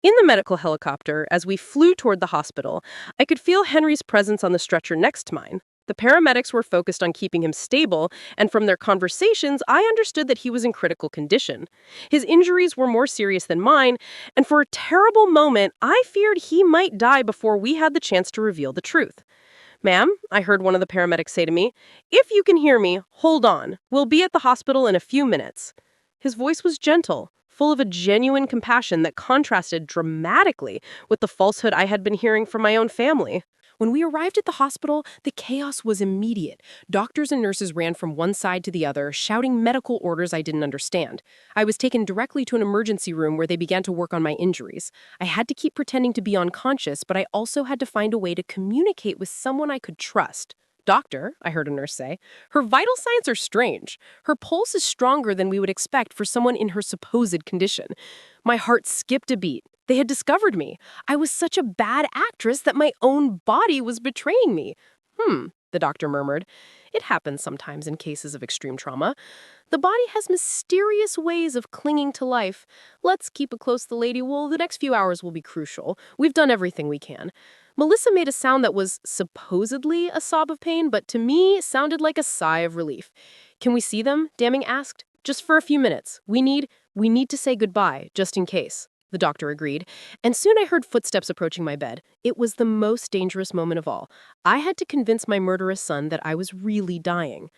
In the medical helicopter, as we flew toward the hospital, I could feel Henry's presence on the stretcher next to mine. The paramedics were focused on keeping him stable, and from their conversations, I understood that he was in critical condition. His injuries were more serious than mine, and for a terrible moment, I feared he might die before we had the chance to reveal the truth. "Ma'am," I heard one of the paramedics say to me, "if you can hear me, hold on. We'll be at the hospital in a few minutes." His voice was gentle, full of a genuine compassion that contrasted dramatically with the falsehood I had been hearing from my own family. When we arrived at the hospital, the chaos was immediate. Doctors and nurses ran from one side to the other, shouting medical orders I didn't understand. I was taken directly to an emergency room where they began to work on my injuries. I had to keep pretending to be unconscious, but I also had to find a way to communicate with someone I could trust. "Doctor," I heard a nurse say, "her vital signs are strange. Her pulse is stronger than we would expect for someone in her supposed condition." My heart skipped a beat. They had discovered me. I was such a bad actress that my own body was betraying me. The doctor murmured. "It happens sometimes in cases of extreme trauma. The body has mysterious ways of clinging to life. Let's keep a close to the lady. Well, the next few hours will be crucial. We've done everything we can." Melissa made a sound that was supposedly a sob of pain, but to me sounded like a sigh of relief. "Can we see them?" Damming asked. "Just for a few minutes. We need to say goodbye, just in case." The doctor agreed, and soon I heard footsteps approaching my bed. It was the most dangerous moment of all. I had to convince my murderous son that I was really dying.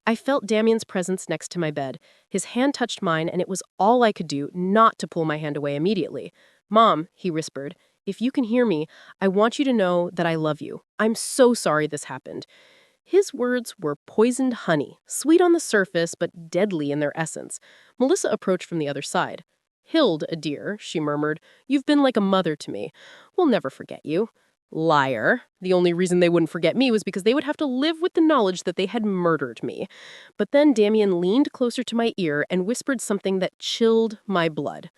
I felt Damien's presence next to my bed. His hand touched mine, and it was all I could do not to pull my hand away immediately. "Mom," he whispered, "if you can hear me, I want you to know that I love you. I'm so sorry this happened." His words were poisoned honey, sweet on the surface but deadly in their essence. Melissa approached from the other side. "Hilde, a dear," she murmured, "you've been like a mother to me. We'll never forget you." Liar. The only reason they wouldn't forget me was because they would have to live with the knowledge that they had murdered me. But then Damien leaned closer to my ear and whispered something that chilled my blood.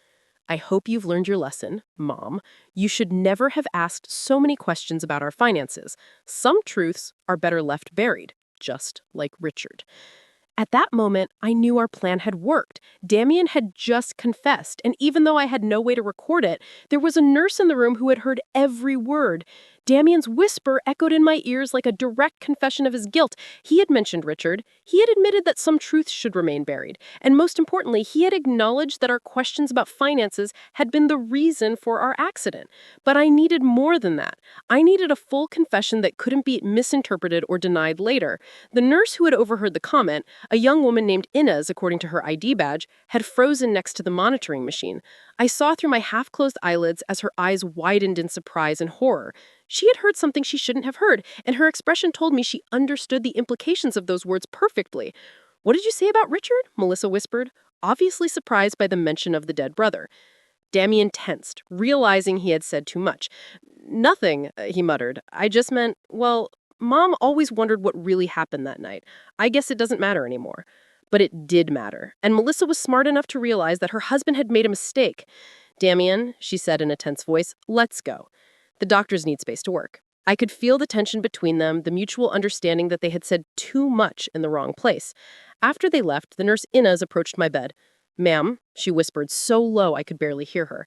"I hope you've learned your lesson, Mom. You should never have asked so many questions about our finances. Some truths are better left buried, just like Richard." At that moment, I knew our plan had worked. Damien had just confessed, and even though I had no way to record it, there was a nurse in the room who had heard every word. Damien's whisper echoed in my ears like a direct confession of his guilt. He had mentioned Richard. He had admitted that some truths should remain buried. And most importantly, he had acknowledged that our questions about finances had been the reason for our accident. But I needed more than that. I needed a full confession that couldn't be misinterpreted or denied later. The nurse who had overheard the comment, a young woman named Inez, according to her ID badge, had frozen next to the monitoring machine. I saw through my half-closed eyelids as her eyes widened in surprise and horror. She had heard something she shouldn't have heard, and her expression told me she understood the implications of those words perfectly. "What did you say about Richard?" Melissa whispered, obviously surprised by the mention of the dead brother. Damien tensed, realizing he had said too much. "Nothing," he muttered. "I just meant, well, Mom always wondered what really happened that night. I guess it doesn't matter anymore." But it did matter, and Melissa was smart enough to realize that her husband had made a mistake. "Damien," she said in a tense voice, "let's go. The doctors need space to work." I could feel the tension between them, the mutual understanding that they had said too much in the wrong place. After they left, the nurse Inez approached my bed. "Ma'am," she whispered so low I could barely hear her.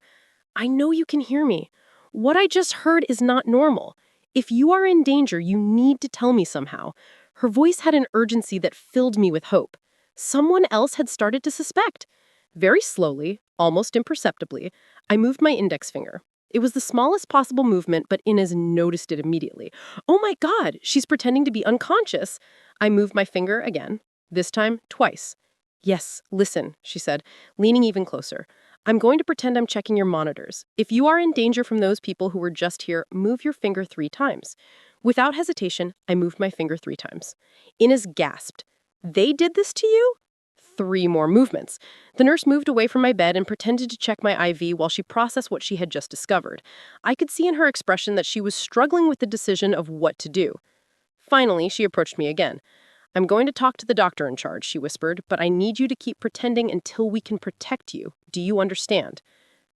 "I know you can hear me. What I just heard is not normal. If you are in danger, you need to tell me somehow." Her voice had an urgency that filled me with hope. Someone else had started to suspect. Very slowly, almost imperceptibly, I moved my index finger. It was the smallest possible movement, but Inez noticed it immediately. "Oh my God, she's pretending to be unconscious." I moved my finger again, this time twice. "Yes, listen," she said, leaning even closer. "I'm going to pretend I'm checking your monitors. If you are in danger from those people who were just here, move your finger 3 times." Without hesitation, I moved my finger 3 times. Inez gasped. "They did this to you?" 3 more movements. The nurse moved away from my bed and pretended to check my IV while she processed what she had just discovered. I could see in her expression that she was struggling with the decision of what to do. Finally, she approached me again. "I'm going to talk to the doctor in charge," she whispered, "but I need you to keep pretending until we can protect you. Do you understand?"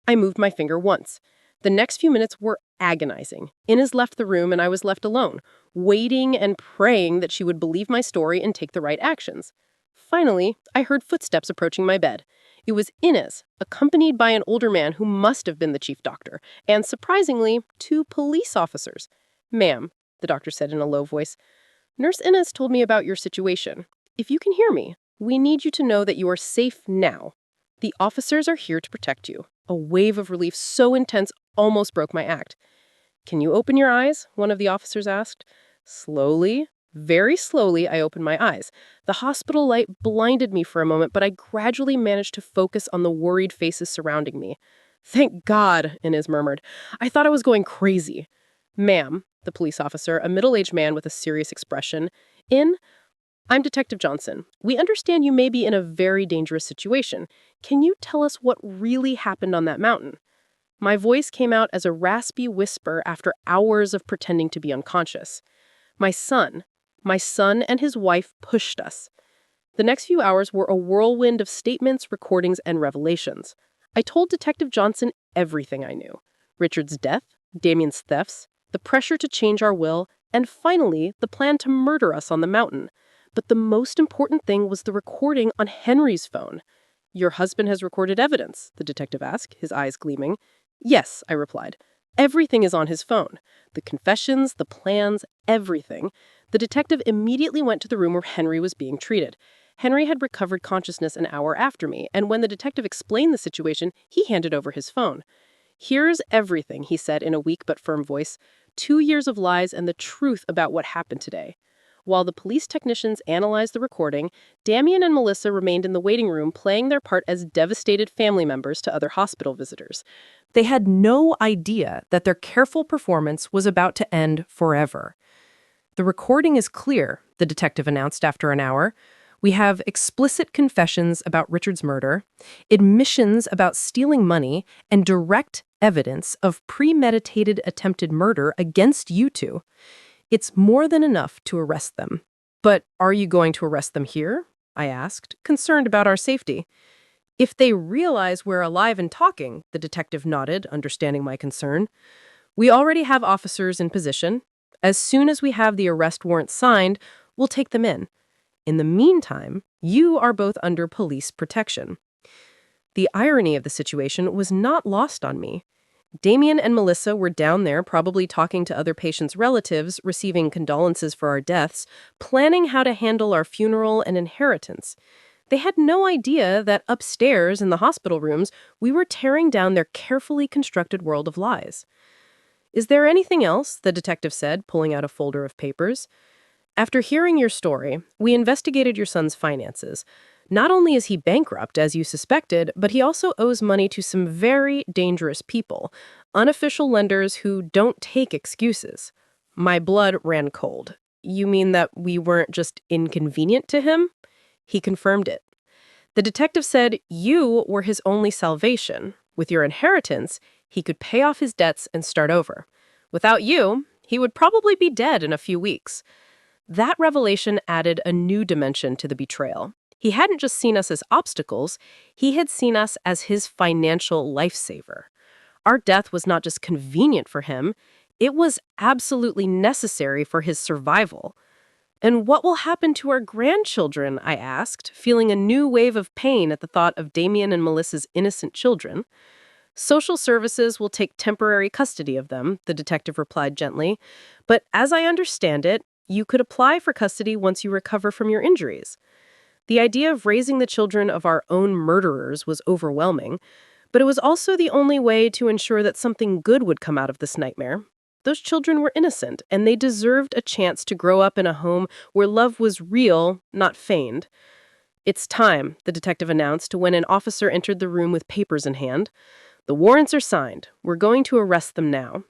I moved my finger once. The next few minutes were agonizing. Inez left the room and I was left alone, waiting and praying that she would believe my story and take the right actions. Finally, I heard footsteps approaching my bed. It was Inez, accompanied by an older man who must have been the chief doctor, and surprisingly, 2 police officers. "Ma'am," the doctor said in a low voice, "Nurse Inez told me about your situation. If you can hear me, we need you to know that you are safe now. The officers are here to protect you." A wave of relief so intense almost broke my act. "Can you open your eyes?" one of the officers asked. Slowly, very slowly, I opened my eyes. The hospital light blinded me for a moment, but I gradually managed to focus on the worried faces surrounding me. "Thank God," Inez murmured. "I thought I was going crazy." "Ma'am," the police officer, a middle-aged man with a serious expression, "I'm Detective Johnson. We understand you may be in a very dangerous situation. Can you tell us what really happened on that mountain?" My voice came out as a raspy whisper after hours of pretending to be unconscious. My son and his wife pushed us." The next few hours were a whirlwind of statements, recordings, and revelations. I told Detective Johnson everything I knew. Richard's death, Damien's thefts, the pressure to change our will, and finally, the plan to murder us on the mountain. But the most important thing was the recording on Henry's phone. "Your husband has recorded evidence?" the detective asked, his eyes gleaming. "Yes," I replied. "Everything is on his phone. The confessions, the plans, everything." The detective immediately went to the room where Henry was being treated. Henry had recovered consciousness an hour after me, and when the detective explained the situation, he handed over his phone. "Here's everything," he said in a weak but firm voice. 2 years of lies and the truth about what happened today." While the police technicians analyzed the recording, Damien and Melissa remained in the waiting room playing their part as devastated family members to other hospital visitors. They had no idea that their careful performance was about to end forever. "The recording is clear," the detective announced after an hour. "We have explicit confessions about Richard's murder, admissions about stealing money, and direct evidence of premeditated attempted murder against you two. It's more than enough to arrest them." "But are you going to arrest them here?" I asked, concerned about our safety. "If they realize we're alive and talking," the detective nodded, understanding my concern. "We already have officers in position. As soon as we have the arrest warrant signed, we'll take them in. In the meantime, you are both under police protection." The irony of the situation was not lost on me. Damien and Melissa were down there probably talking to other patients' relatives, receiving condolences for our deaths, planning how to handle our funeral and inheritance. They had no idea that upstairs in the hospital rooms, we were tearing down their carefully constructed world of lies. "Is there anything else?" the detective said, pulling out a folder of papers. "After hearing your story, we investigated your son's finances. Not only is he bankrupt, as you suspected, but he also owes money to some very dangerous people, unofficial lenders who don't take excuses." My blood ran cold. "You mean that we weren't just inconvenient to him?" He confirmed it. The detective said you were his only salvation. With your inheritance, he could pay off his debts and start over. Without you, he would probably be dead in a few weeks. That revelation added a new dimension to the betrayal. He hadn't just seen us as obstacles, he had seen us as his financial lifesaver. Our death was not just convenient for him, it was absolutely necessary for his survival. And what will happen to our grandchildren, I asked, feeling a new wave of pain at the thought of Damien and Melissa's innocent children. Social services will take temporary custody of them, the detective replied gently. But as I understand it, you could apply for custody once you recover from your injuries. The idea of raising the children of our own murderers was overwhelming, but it was also the only way to ensure that something good would come out of this nightmare. Those children were innocent, and they deserved a chance to grow up in a home where love was real, not feigned. It's time, the detective announced when an officer entered the room with papers in hand. The warrants are signed. We're going to arrest them now.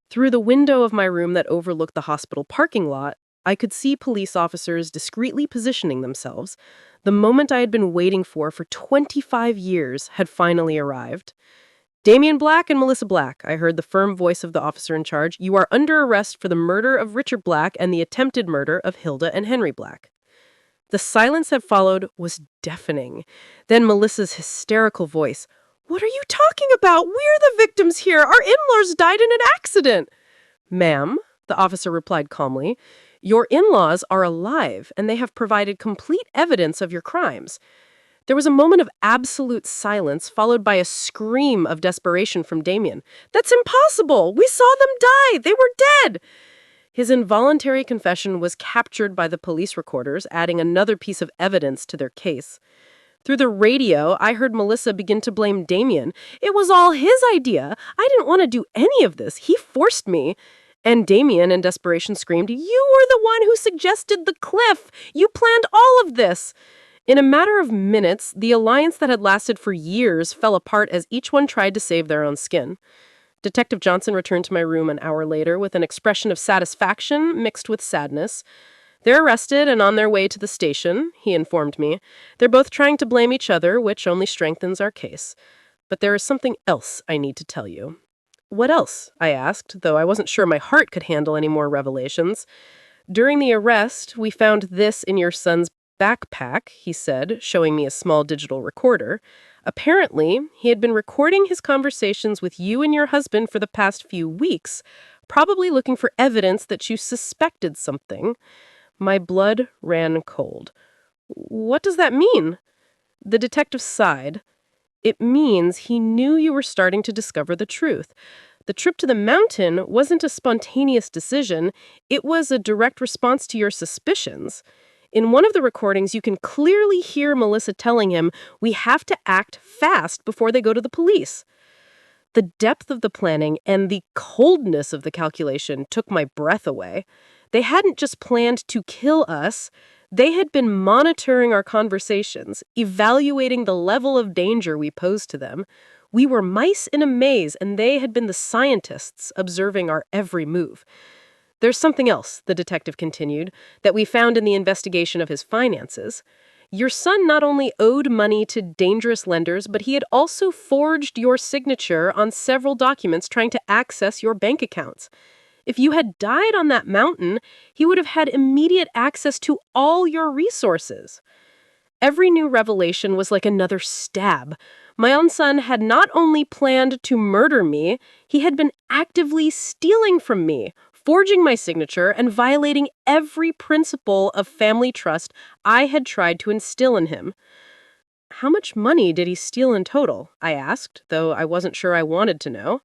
Through the window of my room that overlooked the hospital parking lot, I could see police officers discreetly positioning themselves. The moment I had been waiting for 25 years had finally arrived. Damien Black and Melissa Black, I heard the firm voice of the officer in charge. You are under arrest for the murder of Richard Black and the attempted murder of Hilda and Henry Black. The silence that followed was deafening. Then Melissa's hysterical voice. What are you talking about? We're the victims here. Our in-laws died in an accident. Ma'am, the officer replied calmly, your in-laws are alive and they have provided complete evidence of your crimes. There was a moment of absolute silence, followed by a scream of desperation from Damien. That's impossible! We saw them die! They were dead! His involuntary confession was captured by the police recorders, adding another piece of evidence to their case. Through the radio, I heard Melissa begin to blame Damien. It was all his idea. I didn't want to do any of this. He forced me. And Damien, in desperation, screamed, You were the one who suggested the cliff! You planned all of this! In a matter of minutes, the alliance that had lasted for years fell apart as each one tried to save their own skin. Detective Johnson returned to my room an hour later with an expression of satisfaction mixed with sadness. They're arrested and on their way to the station, he informed me. They're both trying to blame each other, which only strengthens our case. But there is something else I need to tell you. What else? I asked, though I wasn't sure my heart could handle any more revelations. During the arrest, we found this in your son's backpack, he said, showing me a small digital recorder. Apparently, he had been recording his conversations with you and your husband for the past few weeks, probably looking for evidence that you suspected something. My blood ran cold. What does that mean? The detective sighed. It means he knew you were starting to discover the truth. The trip to the mountain wasn't a spontaneous decision. It was a direct response to your suspicions. In one of the recordings, you can clearly hear Melissa telling him, we have to act fast before they go to the police. The depth of the planning and the coldness of the calculation took my breath away. They hadn't just planned to kill us. They had been monitoring our conversations, evaluating the level of danger we posed to them. We were mice in a maze, and they had been the scientists observing our every move. There's something else, the detective continued, that we found in the investigation of his finances. Your son not only owed money to dangerous lenders, but he had also forged your signature on several documents trying to access your bank accounts. If you had died on that mountain, he would have had immediate access to all your resources. Every new revelation was like another stab. My own son had not only planned to murder me, he had been actively stealing from me, forging my signature and violating every principle of family trust I had tried to instill in him. How much money did he steal in total? I asked, though I wasn't sure I wanted to know.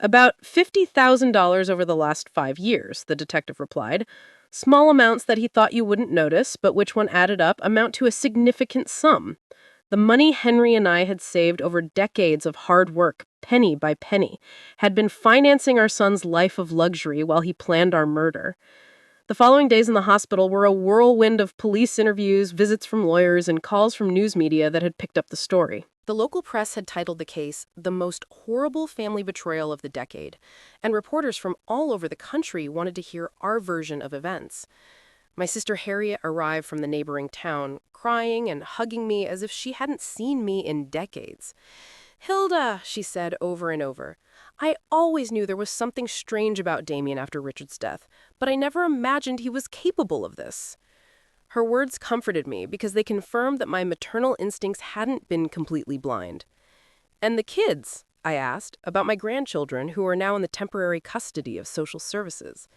About $50,000 over the last 5 years, the detective replied. Small amounts that he thought you wouldn't notice, but which, when added up, amount to a significant sum. The money Henry and I had saved over decades of hard work, penny by penny, had been financing our son's life of luxury while he planned our murder. The following days in the hospital were a whirlwind of police interviews, visits from lawyers, and calls from news media that had picked up the story. The local press had titled the case, The Most Horrible Family Betrayal of the Decade, and reporters from all over the country wanted to hear our version of events. My sister Harriet arrived from the neighboring town, crying and hugging me as if she hadn't seen me in decades. "Hilda," she said over and over. "I always knew there was something strange about Damien after Richard's death, but I never imagined he was capable of this." Her words comforted me because they confirmed that my maternal instincts hadn't been completely blind. "And the kids?" I asked, about my grandchildren who are now in the temporary custody of social services.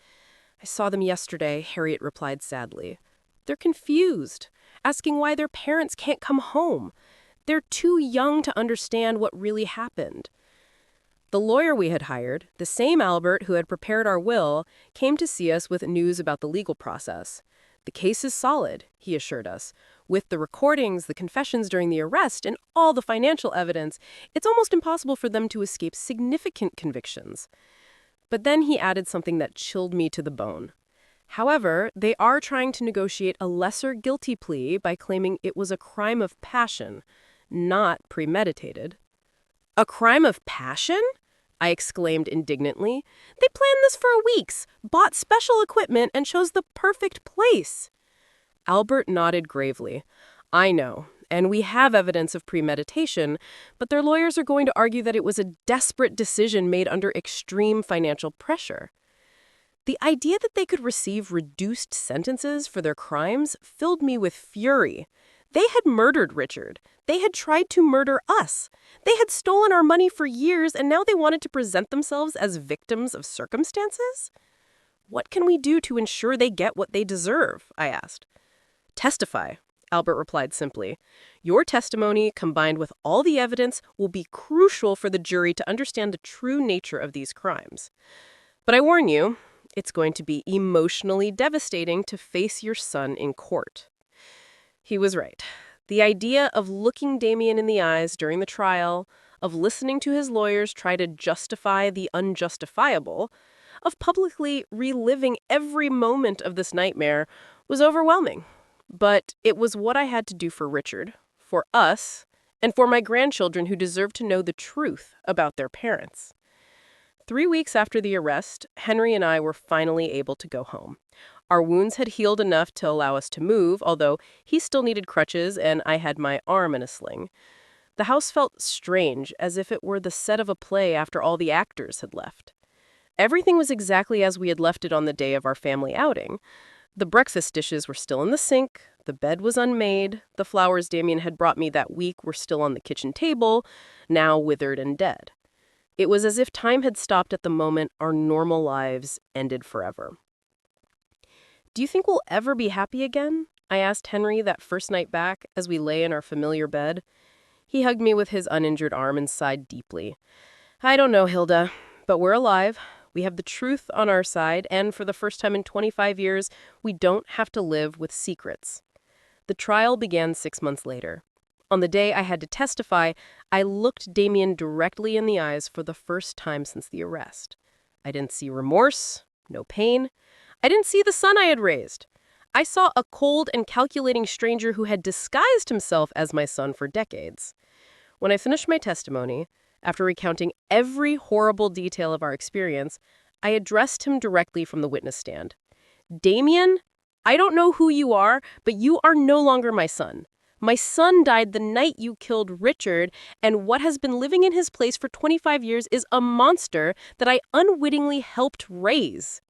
"I saw them yesterday," Harriet replied sadly. "They're confused, asking why their parents can't come home. They're too young to understand what really happened." The lawyer we had hired, the same Albert who had prepared our will, came to see us with news about the legal process. "The case is solid," he assured us. "With the recordings, the confessions during the arrest, and all the financial evidence, it's almost impossible for them to escape significant convictions." But then he added something that chilled me to the bone. "However, they are trying to negotiate a lesser guilty plea by claiming it was a crime of passion, not premeditated." "A crime of passion?" I exclaimed indignantly. "They planned this for weeks, bought special equipment, and chose the perfect place." Albert nodded gravely. "I know, and we have evidence of premeditation, but their lawyers are going to argue that it was a desperate decision made under extreme financial pressure." The idea that they could receive reduced sentences for their crimes filled me with fury. They had murdered Richard. They had tried to murder us. They had stolen our money for years, and now they wanted to present themselves as victims of circumstances? "What can we do to ensure they get what they deserve?" I asked. "Testify," Albert replied simply. "Your testimony, combined with all the evidence, will be crucial for the jury to understand the true nature of these crimes. But I warn you, it's going to be emotionally devastating to face your son in court." He was right. The idea of looking Damien in the eyes during the trial, of listening to his lawyers try to justify the unjustifiable, of publicly reliving every moment of this nightmare was overwhelming. But it was what I had to do for Richard, for us, and for my grandchildren who deserve to know the truth about their parents. 3 weeks after the arrest, Henry and I were finally able to go home. Our wounds had healed enough to allow us to move, although he still needed crutches and I had my arm in a sling. The house felt strange, as if it were the set of a play after all the actors had left. Everything was exactly as we had left it on the day of our family outing. The breakfast dishes were still in the sink, the bed was unmade, the flowers Damien had brought me that week were still on the kitchen table, now withered and dead. It was as if time had stopped at the moment our normal lives ended forever. "Do you think we'll ever be happy again?" I asked Henry that first night back as we lay in our familiar bed. He hugged me with his uninjured arm and sighed deeply. "I don't know, Hilda, but we're alive. We have the truth on our side, and for the first time in 25 years, we don't have to live with secrets." The trial began 6 months later. On the day I had to testify, I looked Damien directly in the eyes for the first time since the arrest. I didn't see remorse, no pain. I didn't see the son I had raised. I saw a cold and calculating stranger who had disguised himself as my son for decades. When I finished my testimony, after recounting every horrible detail of our experience, I addressed him directly from the witness stand. "Damien, I don't know who you are, but you are no longer my son. My son died the night you killed Richard, and what has been living in his place for 25 years is a monster that I unwittingly helped raise."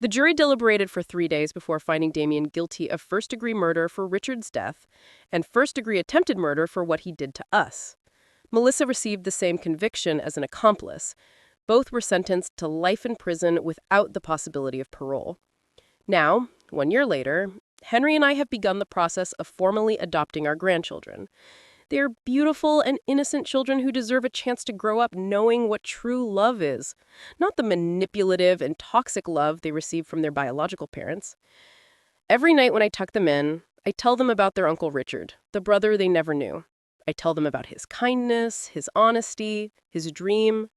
The jury deliberated for 3 days before finding Damien guilty of first-degree murder for Richard's death and first-degree attempted murder for what he did to us. Melissa received the same conviction as an accomplice. Both were sentenced to life in prison without the possibility of parole. Now, 1 year later, Henry and I have begun the process of formally adopting our grandchildren. They are beautiful and innocent children who deserve a chance to grow up knowing what true love is, not the manipulative and toxic love they receive from their biological parents. Every night when I tuck them in, I tell them about their Uncle Richard, the brother they never knew. I tell them about his kindness, his honesty, his dream,